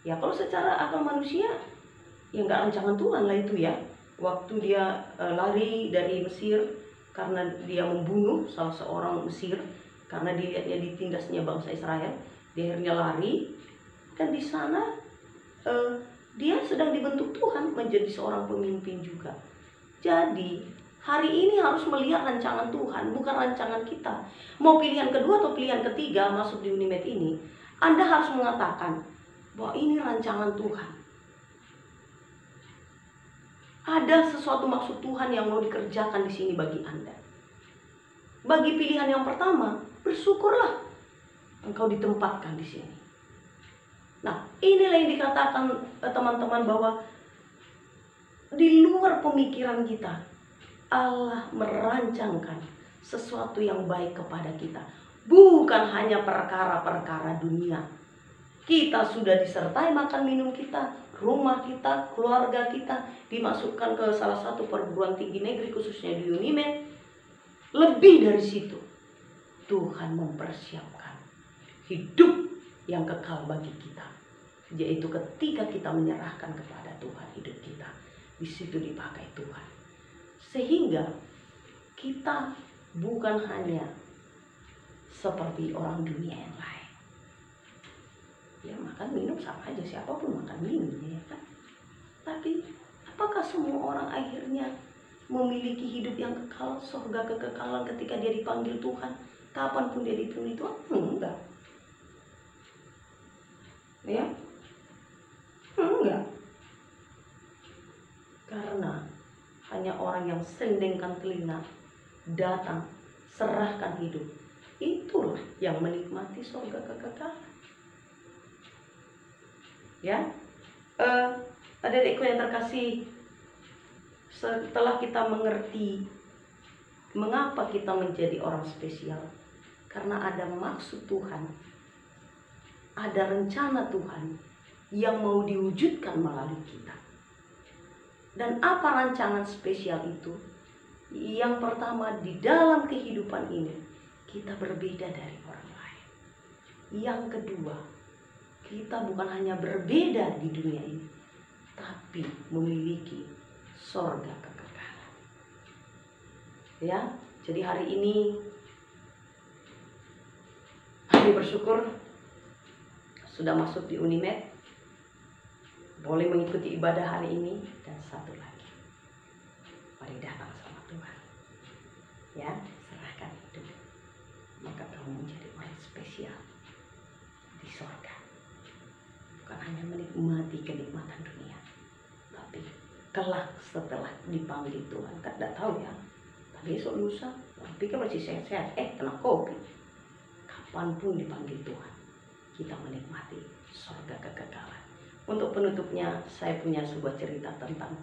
Ya kalau secara akal manusia, ya nggak rancangan Tuhan lah itu ya. Waktu dia lari dari Mesir karena dia membunuh salah seorang Mesir, karena dilihatnya ditindasnya bangsa Israel, dia akhirnya lari. Dan di sana dia sedang dibentuk Tuhan menjadi seorang pemimpin juga. Jadi hari ini harus melihat rancangan Tuhan, bukan rancangan kita. Mau pilihan kedua atau pilihan ketiga masuk di UNIMED ini, Anda harus mengatakan bahwa ini rancangan Tuhan. Ada sesuatu maksud Tuhan yang mau dikerjakan di sini bagi Anda. Bagi pilihan yang pertama, bersyukurlah engkau ditempatkan di sini. Nah, inilah yang dikatakan teman-teman bahwa di luar pemikiran kita, Allah merancangkan sesuatu yang baik kepada kita. Bukan hanya perkara-perkara dunia. Kita sudah disertai makan minum kita, rumah kita, keluarga kita, dimasukkan ke salah satu perguruan tinggi negeri khususnya di UNIMED. Lebih dari situ, Tuhan mempersiapkan hidup yang kekal bagi kita, yaitu ketika kita menyerahkan kepada Tuhan hidup kita, di situ dipakai Tuhan, sehingga kita bukan hanya seperti orang dunia yang lain. Ya makan minum sama aja, siapapun makan minum ya kan. Tapi apakah semua orang akhirnya memiliki hidup yang kekal, surga kekekalan ketika dia dipanggil Tuhan, kapanpun dia dipanggil Tuhan? Enggak. Ya? Enggak. Karena hanya orang yang sendengkan telinga, datang, serahkan hidup, itulah yang menikmati surga kekekalan. Ya, adik-adikku yang terkasih, setelah kita mengerti mengapa kita menjadi orang spesial, karena ada maksud Tuhan, ada rencana Tuhan yang mau diwujudkan melalui kita. Dan apa rancangan spesial itu? Yang pertama, di dalam kehidupan ini kita berbeda dari orang lain. Yang kedua, kita bukan hanya berbeda di dunia ini, tapi memiliki surga kekekalan. Ya, jadi hari ini kami bersyukur sudah masuk di Unimed, boleh mengikuti ibadah hari ini. Dan satu lagi, mari datang sama Tuhan. Ya, serahkan hidup, maka kamu menjadi orang spesial di surga. Bukan hanya menikmati kenikmatan dunia, tapi kelak setelah dipanggil Tuhan, kan tidak tahu ya, tapi esok lusa, pikir masih sehat-sehat, kena COVID. Kapanpun dipanggil Tuhan, kita menikmati surga kekekalan. Untuk penutupnya, saya punya sebuah cerita tentang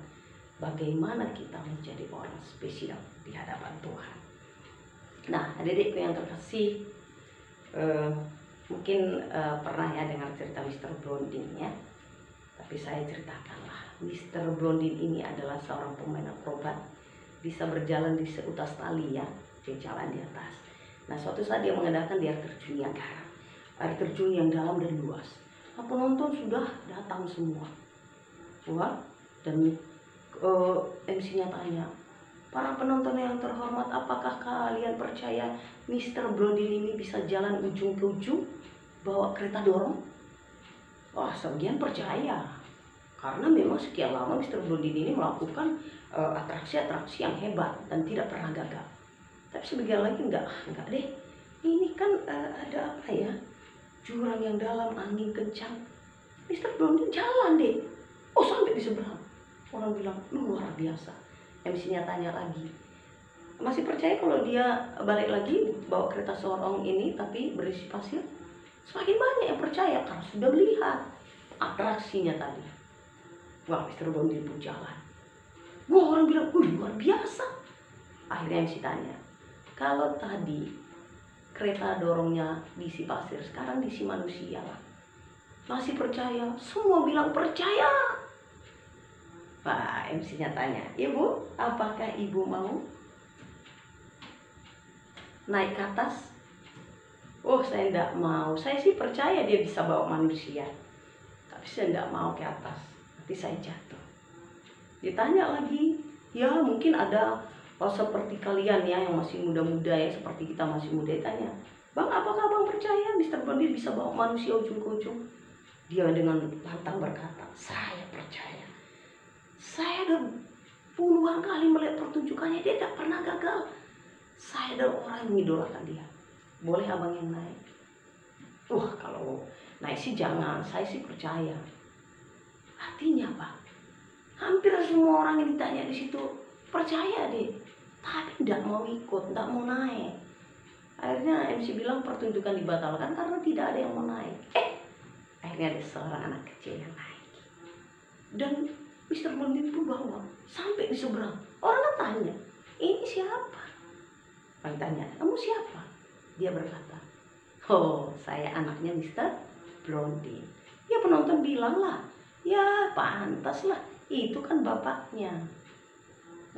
bagaimana kita menjadi orang spesial di hadapan Tuhan. Nah, adik-adikku yang terkasih, mungkin pernah ya dengar cerita Mr. Blondin ya. Tapi saya ceritakanlah, Mr. Blondin ini adalah seorang pemain akrobat, bisa berjalan di seutas tali ya, dia jalan di atas. Nah, suatu saat dia mengadakan di air terjun Niagara, air terjun yang dalam dan luas. Nah, penonton sudah datang semua. Wah, dan MC-nya tanya, para penonton yang terhormat, apakah kalian percaya Mr. Blondin ini bisa jalan ujung ke ujung bawa kereta dorong? Wah, sebagian percaya, karena memang sekian lama Mr. Blondin ini melakukan atraksi-atraksi yang hebat dan tidak pernah gagal. Tapi sebagian lagi enggak deh. Ini kan ada apa ya? Jurang yang dalam, angin kencang. Mr. Blondin jalan deh. Oh, sampai di seberang. Orang bilang luar biasa. MC-nya tanya lagi, masih percaya kalau dia balik lagi bawa kereta sorong ini tapi berisi pasir? Semakin banyak yang percaya karena sudah melihat atraksinya tadi. Wah, Mr. Blondin pun jalan. Wah, orang bilang luar biasa. Akhirnya MC tanya, kalau tadi kereta dorongnya diisi pasir, sekarang diisi manusia lah, masih percaya? Semua bilang percaya. Pak MC-nya tanya, Ibu, apakah Ibu mau naik ke atas? Oh, saya tidak mau. Saya sih percaya dia bisa bawa manusia, tapi saya tidak mau ke atas, nanti saya jatuh. Ditanya lagi, ya mungkin ada seperti kalian ya yang masih muda-muda ya, seperti kita masih muda, tanya, Bang, apakah Bang percaya Mr. Blondin bisa bawa manusia ujung ke ujung? Dia dengan lantang berkata, saya percaya. Saya udah puluhan kali melihat pertunjukannya, dia tidak pernah gagal. Saya adalah orang yang mengidolakan dia. Boleh abang yang naik? Wah, kalau naik sih jangan, saya sih percaya. Artinya apa? Hampir semua orang yang ditanya di situ percaya deh, tapi tidak mau ikut, tidak mau naik. Akhirnya MC bilang pertunjukan dibatalkan karena tidak ada yang mau naik. Akhirnya ada seorang anak kecil yang naik. Dan Mr. Blondin pun bawa sampai di seberang. Orang kan tanya, ini siapa? Orang tanya, kamu siapa? Dia berkata, oh, saya anaknya Mr. Blondin. Ya penonton bilang lah, ya pantas lah, itu kan bapaknya.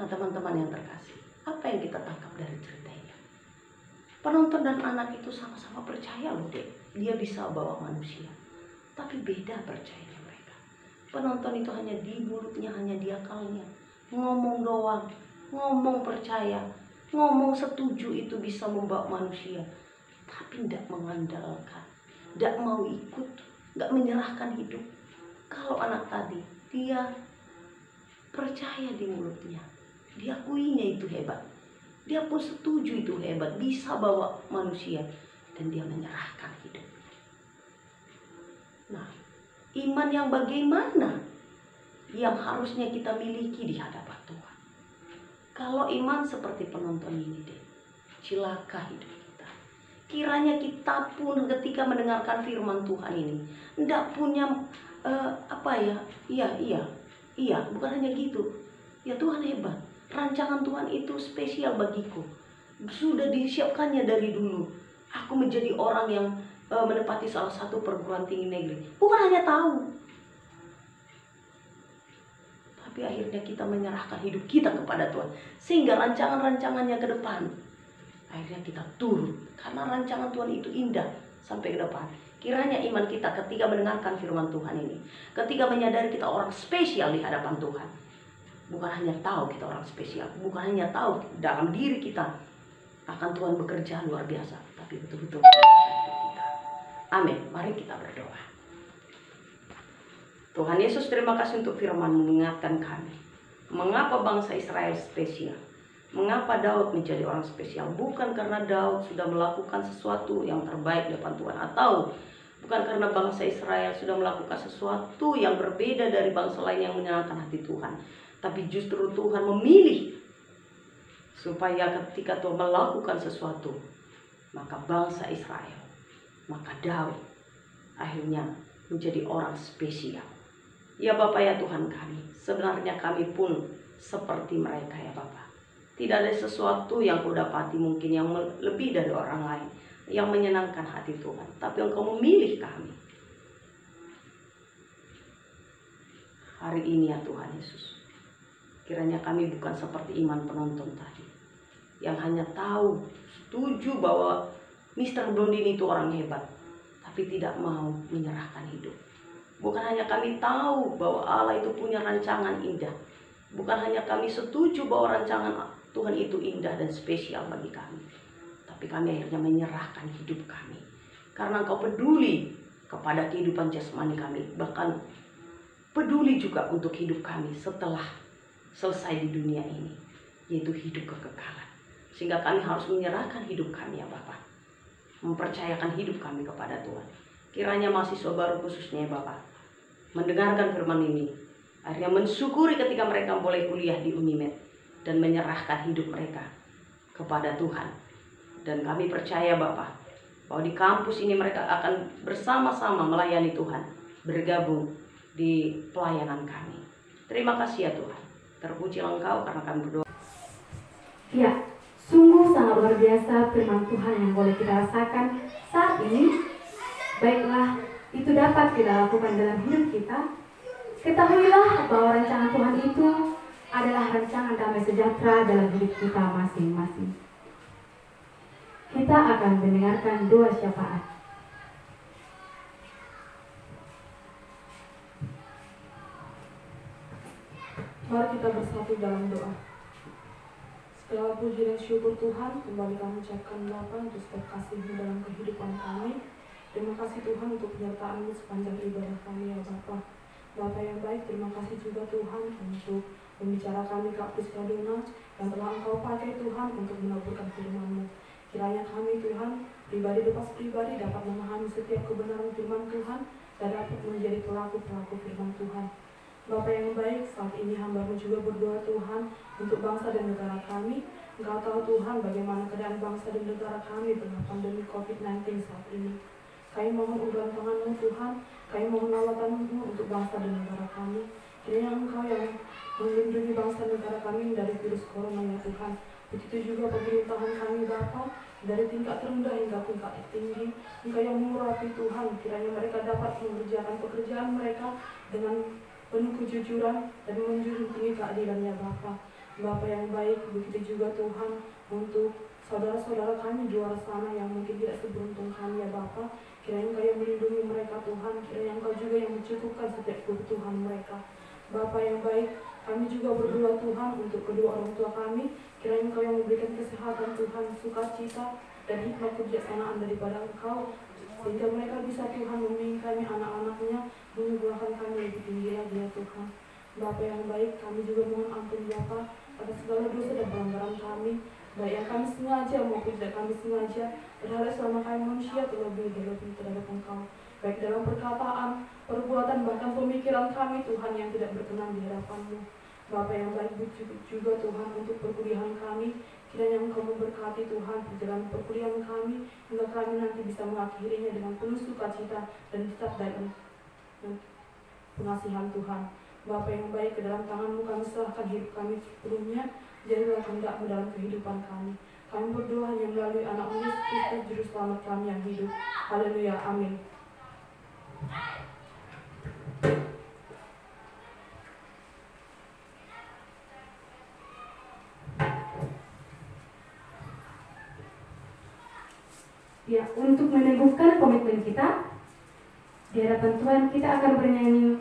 Nah teman-teman yang terkasih, apa yang kita tangkap dari cerita ini? Penonton dan anak itu sama-sama percaya loh deh, dia bisa bawa manusia. Tapi beda percayanya mereka. Penonton itu hanya di mulutnya, hanya di akalnya. Ngomong doang, ngomong percaya, ngomong setuju itu bisa membawa manusia. tapi tidak mengandalkan, tidak mau ikut, nggak menyerahkan hidup. Kalau anak tadi, dia percaya di mulutnya, diakuinya itu hebat, dia pun setuju itu hebat, bisa bawa manusia, dan dia menyerahkan hidup. Nah, iman yang bagaimana yang harusnya kita miliki di hadapan Tuhan? Kalau iman seperti penonton ini deh, cilaka hidup kita. Kiranya kita pun ketika mendengarkan firman Tuhan ini tidak punya iya, bukan hanya gitu. Ya Tuhan hebat, rancangan Tuhan itu spesial bagiku, sudah disiapkannya dari dulu. Aku menjadi orang yang menempati salah satu perguruan tinggi negeri, bukan hanya tahu, tapi akhirnya kita menyerahkan hidup kita kepada Tuhan, sehingga rancangan-rancangannya ke depan akhirnya kita turut, karena rancangan Tuhan itu indah sampai ke depan. Kiranya iman kita ketika mendengarkan firman Tuhan ini, ketika menyadari kita orang spesial di hadapan Tuhan, bukan hanya tahu kita orang spesial, bukan hanya tahu dalam diri kita akan Tuhan bekerja luar biasa, tapi betul-betul kita. Amin. Mari kita berdoa. Tuhan Yesus, terima kasih untuk firman mengingatkan kami. Mengapa bangsa Israel spesial? Mengapa Daud menjadi orang spesial? Bukan karena Daud sudah melakukan sesuatu yang terbaik di depan Tuhan, atau bukan karena bangsa Israel sudah melakukan sesuatu yang berbeda dari bangsa lain yang menyenangkan hati Tuhan. Tapi justru Tuhan memilih supaya ketika Tuhan melakukan sesuatu, maka bangsa Israel, maka Daud akhirnya menjadi orang spesial. Ya Bapa, ya Tuhan kami, sebenarnya kami pun seperti mereka ya Bapa. Tidak ada sesuatu yang kau dapati mungkin yang lebih dari orang lain, yang menyenangkan hati Tuhan. Tapi Engkau memilih kami. Hari ini ya Tuhan Yesus, kiranya kami bukan seperti iman penonton tadi, yang hanya tahu, setuju bahwa Mr. Blondin itu orang hebat, tapi tidak mau menyerahkan hidup. Bukan hanya kami tahu bahwa Allah itu punya rancangan indah, bukan hanya kami setuju bahwa rancangan Tuhan itu indah dan spesial bagi kami, tapi kami akhirnya menyerahkan hidup kami karena Engkau peduli kepada kehidupan jasmani kami, bahkan peduli juga untuk hidup kami setelah selesai di dunia ini, yaitu hidup kekekalan. Sehingga kami harus menyerahkan hidup kami ya Bapak, mempercayakan hidup kami kepada Tuhan. Kiranya mahasiswa baru khususnya ya Bapak, mendengarkan firman ini, akhirnya mensyukuri ketika mereka boleh kuliah di Unimed, dan menyerahkan hidup mereka kepada Tuhan. Dan kami percaya Bapak, bahwa di kampus ini mereka akan bersama-sama melayani Tuhan, bergabung di pelayanan kami. Terima kasih ya Tuhan. Terpujilah Engkau karena kami berdoa. Ya, sungguh sangat luar biasa firman Tuhan yang boleh kita rasakan saat ini. Baiklah, itu dapat kita lakukan dalam hidup kita. Ketahuilah bahwa rancangan Tuhan itu adalah rancangan damai sejahtera dalam hidup kita masing-masing. Kita akan mendengarkan doa syafaat. Mari kita bersatu dalam doa. Segala puji dan syukur Tuhan, kembali kami ucapkan Bapa untuk setiap kasih-Mu dalam kehidupan kami. Terima kasih Tuhan untuk penyertaan-Mu sepanjang ibadah kami ya Bapa. Bapa yang baik, terima kasih juga Tuhan untuk pembicara kami Kak Priska Dona yang telah Engkau pakai Tuhan untuk menaburkan firman-Mu. Kiranya kami Tuhan, pribadi lepas pribadi, dapat memahami setiap kebenaran firman Tuhan dan dapat menjadi pelaku-pelaku firman Tuhan. Bapa yang baik, saat ini hamba-Mu juga berdoa Tuhan untuk bangsa dan negara kami. Engkau tahu Tuhan bagaimana keadaan bangsa dan negara kami dengan pandemi COVID-19 saat ini. Kami mohon uluran tangan-Mu Tuhan, kami mohon lawatan-Mu untuk bangsa dan negara kami. Kiranya Engkau yang melindungi bangsa negara kami dari virus corona ya Tuhan. Begitu juga pemerintahan kami Bapa, dari tingkat terendah hingga tingkat tertinggi. Engkau yang mengurapi Tuhan, kiranya mereka dapat mengerjakan pekerjaan mereka dengan penuh kejujuran dan menjunjung tinggi keadilan ya Bapa. Bapa yang baik, begitu juga Tuhan untuk saudara-saudara kami di luar sana yang mungkin tidak seberuntung kami ya Bapa. Kiranya Engkau yang melindungi mereka Tuhan, kiranya Engkau juga yang mencukupkan setiap kebutuhan mereka. Bapa yang baik, kami juga berdoa Tuhan untuk kedua orang tua kami Kiranya Engkau yang memberikan kesehatan Tuhan, sukacita, dan hikmat kebijaksanaan daripada Engkau, sehingga mereka bisa Tuhan membimbing kami anak-anaknya, menyuguhkan kami lebih tinggi lagi ya Tuhan. Bapa yang baik, kami juga mohon ampun Bapa atas segala dosa dan pelanggaran kami, baik yang kami sengaja maupun tidak kami sengaja, terhadap selama kami manusia terlebih terhadap Engkau, baik dalam perkataan, perbuatan, bahkan pemikiran kami Tuhan yang tidak berkenan di hadapan-Mu. Bapa yang baik juga Tuhan untuk perkuliahan kami, kiranya Engkau memberkati Tuhan perjalanan perkuliahan kami, hingga kami nanti bisa mengakhirinya dengan penuh sukacita dan tetap dalam pengasihan Tuhan. Bapa yang baik, ke dalam tangan-Mu kami serahkan hidup kami sepenuhnya, jadilah kehendak-Mu dalam kehidupan kami. Kami berdoa hanya melalui anak-Mu Yesus Kristus, Juru Selamat kami yang hidup. Haleluya, amin. Ya, untuk meneguhkan komitmen kita di hadapan Tuhan, kita akan bernyanyi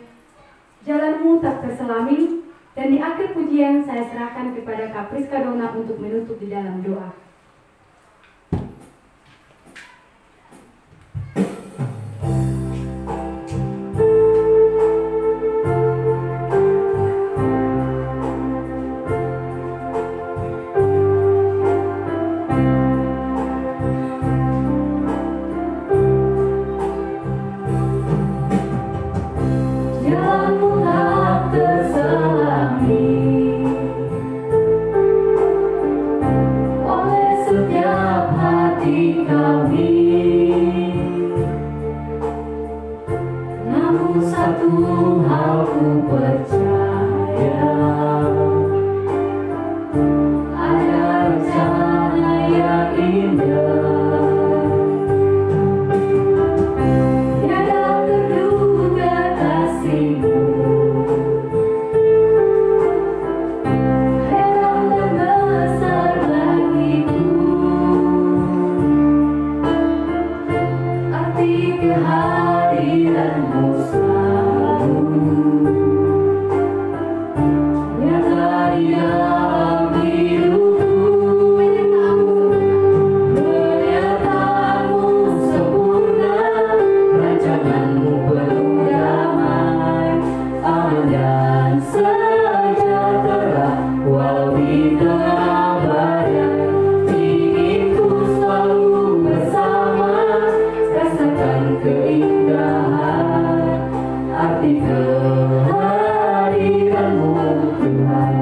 Jalanmu Tak Terselami, dan di akhir pujian saya serahkan kepada Kak Priska Dona untuk menutup di dalam doa. Jalanmu tak terselami oleh setiap hati kami, namun satu hal ku percaya, ada rencana yang indah. Kehadiranmu selalu nyata di dalam hidupku, menyertamu sempurna, rancanganmu penuh damai, aman dan sejahtera, walau di tengah badai, inginku selalu bersama, rasakan keindahan arti kehadiranmu Tuhan.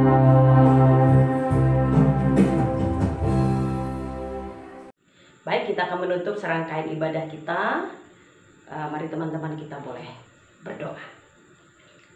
Baik, kita akan menutup serangkaian ibadah kita. Mari teman-teman kita boleh berdoa.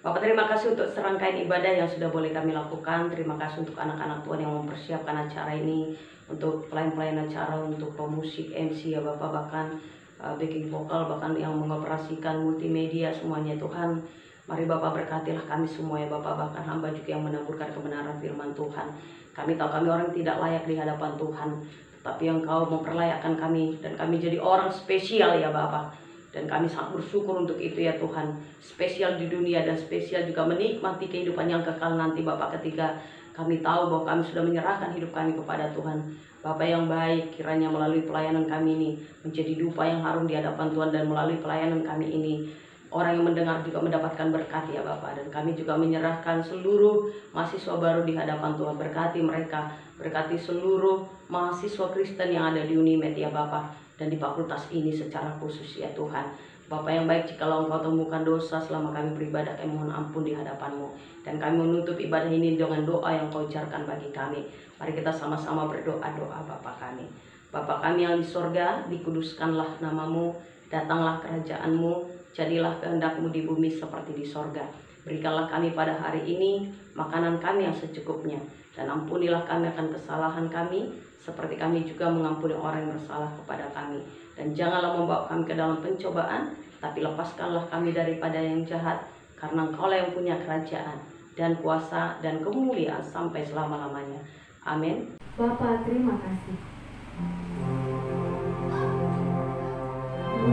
Bapak, terima kasih untuk serangkaian ibadah yang sudah boleh kami lakukan. Terima kasih untuk anak-anak Tuhan yang mempersiapkan acara ini, untuk pelayan-pelayan acara, untuk pemusik, MC ya Bapak, bahkan backing vokal, bahkan yang mengoperasikan multimedia semuanya Tuhan. Mari Bapak berkatilah kami semua ya Bapak, bahkan hamba juga yang menaburkan kebenaran firman Tuhan. Kami tahu kami orang tidak layak di hadapan Tuhan, tetapi Engkau memperlayakkan kami, dan kami jadi orang spesial ya Bapak. Dan kami sangat bersyukur untuk itu ya Tuhan. Spesial di dunia dan spesial juga menikmati kehidupan yang kekal nanti Bapak, ketika kami tahu bahwa kami sudah menyerahkan hidup kami kepada Tuhan. Bapak yang baik, kiranya melalui pelayanan kami ini menjadi dupa yang harum di hadapan Tuhan, dan melalui pelayanan kami ini orang yang mendengar juga mendapatkan berkat ya Bapak. Dan kami juga menyerahkan seluruh mahasiswa baru di hadapan Tuhan. Berkati mereka, berkati seluruh mahasiswa Kristen yang ada di Unimed ya Bapak, dan di fakultas ini secara khusus ya Tuhan. Bapak yang baik, jikalau Engkau temukan dosa selama kami beribadah, kami mohon ampun di hadapan-Mu. Dan kami menutup ibadah ini dengan doa yang Kau ujarkan bagi kami. Mari kita sama-sama berdoa Bapa kami. Bapa kami yang di sorga, dikuduskanlah nama-Mu, datanglah kerajaan-Mu, jadilah kehendak-Mu di bumi seperti di sorga. Berikanlah kami pada hari ini makanan kami yang secukupnya, dan ampunilah kami akan kesalahan kami, seperti kami juga mengampuni orang yang bersalah kepada kami. Dan janganlah membawa kami ke dalam pencobaan, tapi lepaskanlah kami daripada yang jahat, karena Engkaulah yang punya kerajaan dan kuasa dan kemuliaan sampai selama-lamanya. Amin. Bapa, terima kasih.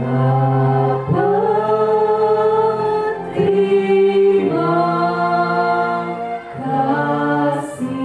Bapa, terima kasih.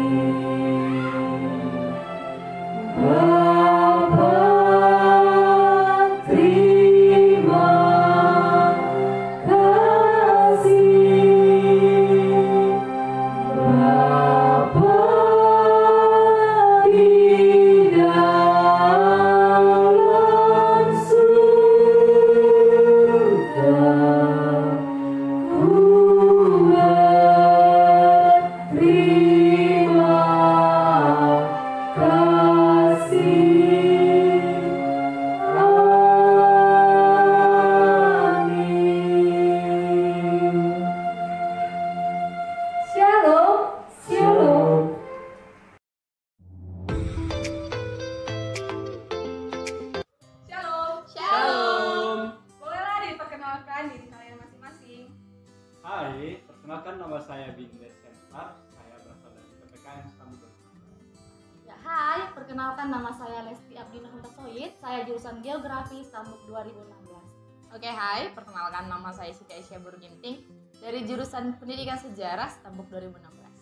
Perkenalkan, nama saya Lesti Abdina Huntasoid. Saya jurusan Geografi Stambuk 2016. Oke, hai. Perkenalkan, nama saya Siti Aisyah Burginting dari jurusan Pendidikan Sejarah Stambuk 2016.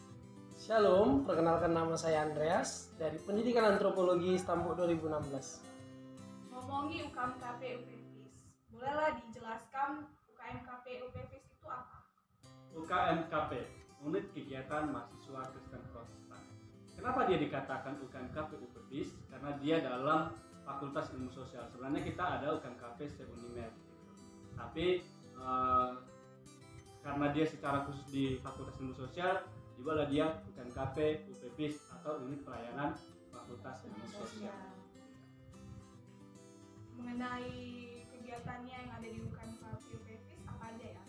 Shalom, perkenalkan nama saya Andreas dari Pendidikan Antropologi Stambuk 2016. Ngomongi UKMKP UPVIS, bolehlah dijelaskan UKMKP UPVIS itu apa? UKMKP, Unit Kegiatan Mahasiswa Kristen Protestan. Kenapa dia dikatakan UKMKP UPVIS? Karena dia dalam Fakultas Ilmu Sosial. Sebenarnya kita ada UKMKP se-Unimed, gitu. Tapi karena dia secara khusus di Fakultas Ilmu Sosial, juga dia UKMKP UPVIS atau Unit Pelayanan Fakultas Ilmu Sosial. Mengenai kegiatannya yang ada di UKMKP UPVIS apa aja ya?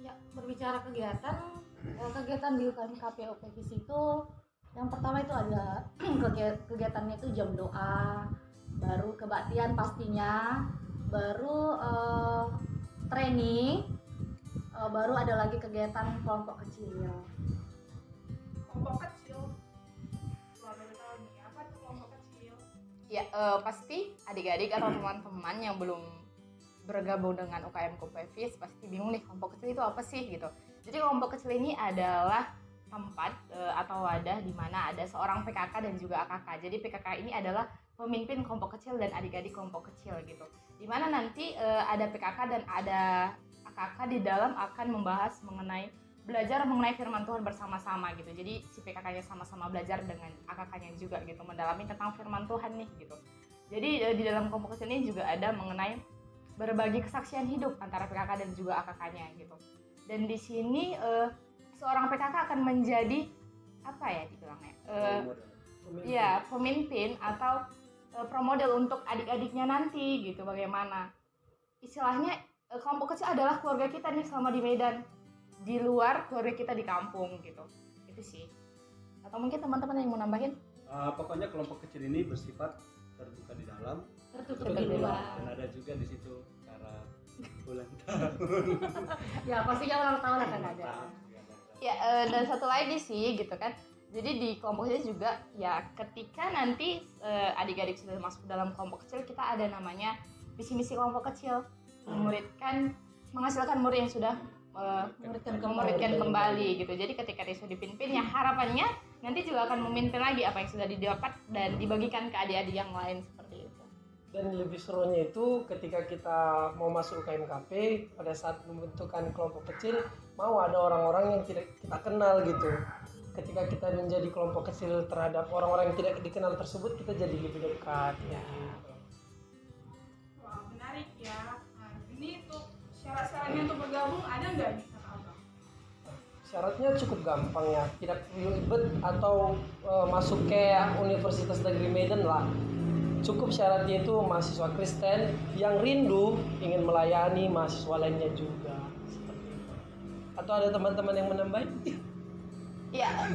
Ya, berbicara kegiatan di UKMKP UPVIS itu, yang pertama itu ada kegiatannya itu jam doa, baru kebaktian pastinya, baru training, baru ada lagi kegiatan kelompok kecil. Kelompok kecil, wah baru tahu nih, apa itu kelompok kecil? Ya, pasti adik-adik atau teman-teman yang belum bergabung dengan UKM UPVIS pasti bingung nih, kelompok kecil itu apa sih gitu. Jadi kelompok kecil ini adalah tempat atau wadah di mana ada seorang PKK dan juga AKK. Jadi PKK ini adalah pemimpin kelompok kecil dan adik-adik kelompok kecil gitu. Di mana nanti ada PKK dan ada AKK di dalam akan membahas belajar mengenai firman Tuhan bersama-sama gitu. Jadi si PKK-nya sama-sama belajar dengan AKK-nya juga gitu, mendalami tentang firman Tuhan nih gitu. Jadi di dalam kelompok kecil ini juga ada mengenai berbagi kesaksian hidup antara PKK dan juga AKK-nya gitu. Dan di sini seorang PKK akan menjadi apa ya dibilangnya? Pemimpin atau promodel untuk adik-adiknya nanti gitu. Bagaimana? Istilahnya kelompok kecil adalah keluarga kita nih selama di Medan. Di luar keluarga kita di kampung gitu. Itu sih. Atau mungkin teman-teman yang mau nambahin? Pokoknya kelompok kecil ini bersifat terbuka di dalam, Tertutup di luar. dan ada juga di situ cara ulang tahun. Ya, pastinya ulang tahun akan ada. Ya, dan satu lagi sih gitu kan. Jadi di kelompok kecil juga ya ketika nanti adik-adik sudah masuk dalam kelompok kecil, kita ada namanya visi-misi kelompok kecil, menghasilkan murid yang sudah memuridkan kembali gitu. Jadi ketika dia sudah dipimpin, ya harapannya nanti juga akan memimpin lagi apa yang sudah didapat dan dibagikan ke adik-adik yang lain seperti itu. Dan lebih serunya itu ketika kita mau masuk UKMKP, pada saat membentukkan kelompok kecil, mau ada orang-orang yang tidak kita kenal gitu. Ketika kita menjadi kelompok kecil terhadap orang-orang yang tidak dikenal tersebut, kita jadi lebih dekat ya. Wah menarik ya. Nah, ini tuh syarat-syaratnya untuk bergabung ada nggak nih kata Abang? Syaratnya cukup gampang ya, tidak ribet atau masuk ke Universitas Negeri Medan lah. Cukup syaratnya itu mahasiswa Kristen yang rindu ingin melayani mahasiswa lainnya juga seperti itu. Atau ada teman-teman yang menambahin? Iya.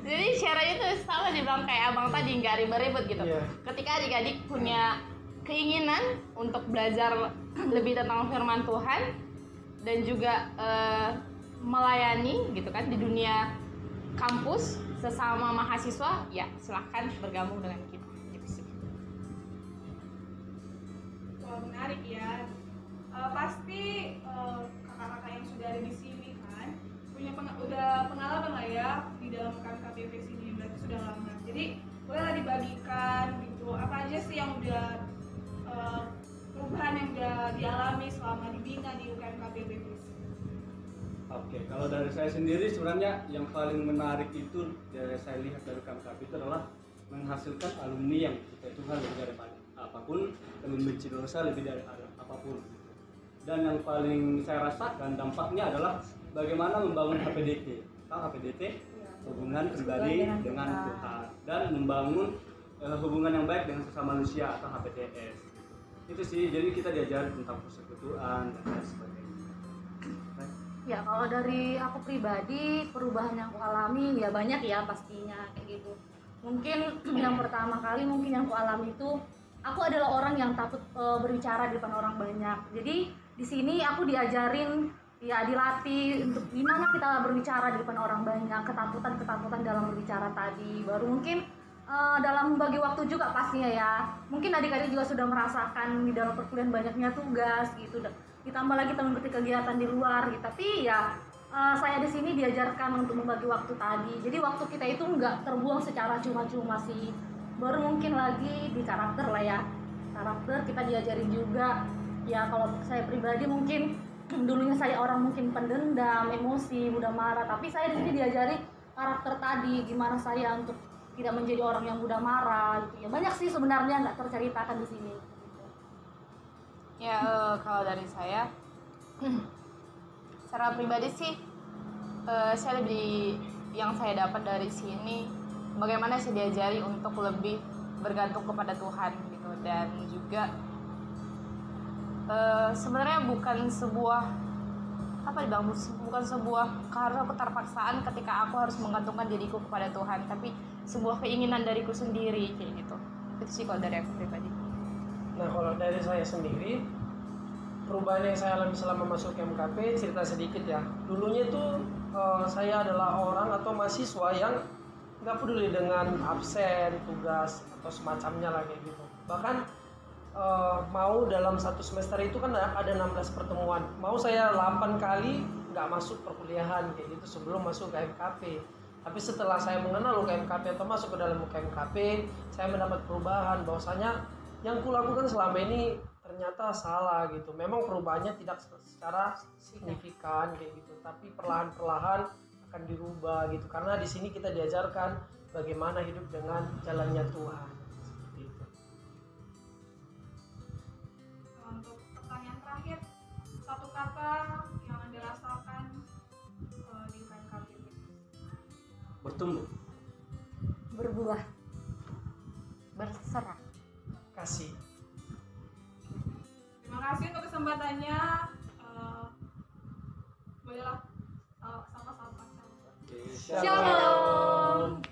Jadi syaratnya itu sama dibilang kayak abang tadi, nggak ribet-ribet gitu. Yeah. Ketika adik-adik punya keinginan untuk belajar lebih tentang firman Tuhan dan juga melayani gitu kan di dunia kampus sesama mahasiswa, ya silahkan bergabung dengan kita gitu sih. Wah menarik ya. Pasti kakak-kakak yang sudah ada di sini kan punya udah pengalaman lah ya di dalam UKMKP ini, berarti sudah lama. Jadi bolehlah dibagikan gitu apa aja sih yang udah perubahan yang udah dialami selama dibina di UKMKP Oke, kalau dari saya sendiri sebenarnya yang paling menarik itu dari saya lihat dari UKMKP itu adalah menghasilkan alumni yang percaya Tuhan lebih dari apapun dan membenci dosa lebih dari apapun. Dan yang paling saya rasakan dampaknya adalah bagaimana membangun HPDT. Tahu HPDT? Hubungan pribadi dengan Tuhan, dan membangun hubungan yang baik dengan sesama manusia atau HPTS. Itu sih, jadi kita diajar tentang persekutuan dan lain sebagainya. Ya, kalau dari aku pribadi, perubahan yang aku alami ya banyak ya pastinya kayak gitu. Mungkin yang pertama kali yang aku alami itu, aku adalah orang yang takut berbicara di depan orang banyak. Jadi di sini aku diajarin ya dilatih untuk gimana kita berbicara di depan orang banyak, ketakutan dalam berbicara tadi. Baru mungkin dalam membagi waktu juga pastinya ya. Mungkin adik-adik juga sudah merasakan di dalam perkuliahan banyaknya tugas gitu. Ditambah lagi kita mengikuti kegiatan di luar gitu. Tapi ya saya di sini diajarkan untuk membagi waktu tadi. Jadi waktu kita itu nggak terbuang secara cuma-cuma sih. Baru mungkin lagi di karakter lah ya. Karakter kita diajarin juga. Ya kalau saya pribadi mungkin dulunya saya orang mungkin pendendam, emosi, mudah marah. Tapi saya di sini diajari karakter tadi, gimana saya untuk tidak menjadi orang yang mudah marah gitu ya. Banyak sih sebenarnya nggak terceritakan di sini. Ya kalau dari saya secara pribadi sih saya lebih yang saya dapat dari sini bagaimana saya diajari untuk lebih bergantung kepada Tuhan gitu, dan juga sebenarnya bukan sebuah bukan sebuah karena keterpaksaan ketika aku harus menggantungkan diriku kepada Tuhan, tapi sebuah keinginan dariku sendiri kayak gitu. Itu sih kalau dari aku pribadi. Nah kalau dari saya sendiri, perubahan yang saya alami selama masuk MKP, cerita sedikit ya. Dulunya tuh saya adalah orang atau mahasiswa yang nggak peduli dengan absen, tugas atau semacamnya lah kayak gitu. Bahkan mau dalam satu semester itu kan ada 16 pertemuan, mau saya 8 kali nggak masuk perkuliahan kayak gitu sebelum masuk ke MKP. Tapi setelah saya mengenal UKMKP atau masuk ke dalam UKMKP, saya mendapat perubahan bahwasanya yang kulakukan selama ini ternyata salah gitu. Memang perubahannya tidak secara signifikan kayak gitu, tapi perlahan-perlahan akan dirubah gitu. Karena di sini kita diajarkan bagaimana hidup dengan jalannya Tuhan. Seperti itu. Untuk pertanyaan terakhir, satu kata yang Anda rasakan di UKMKP. Bertumbuh. Berbuah. Berserah. Kasih. Terima kasih untuk kesempatannya. Bolehlah sama-sama. Oke, Shalom.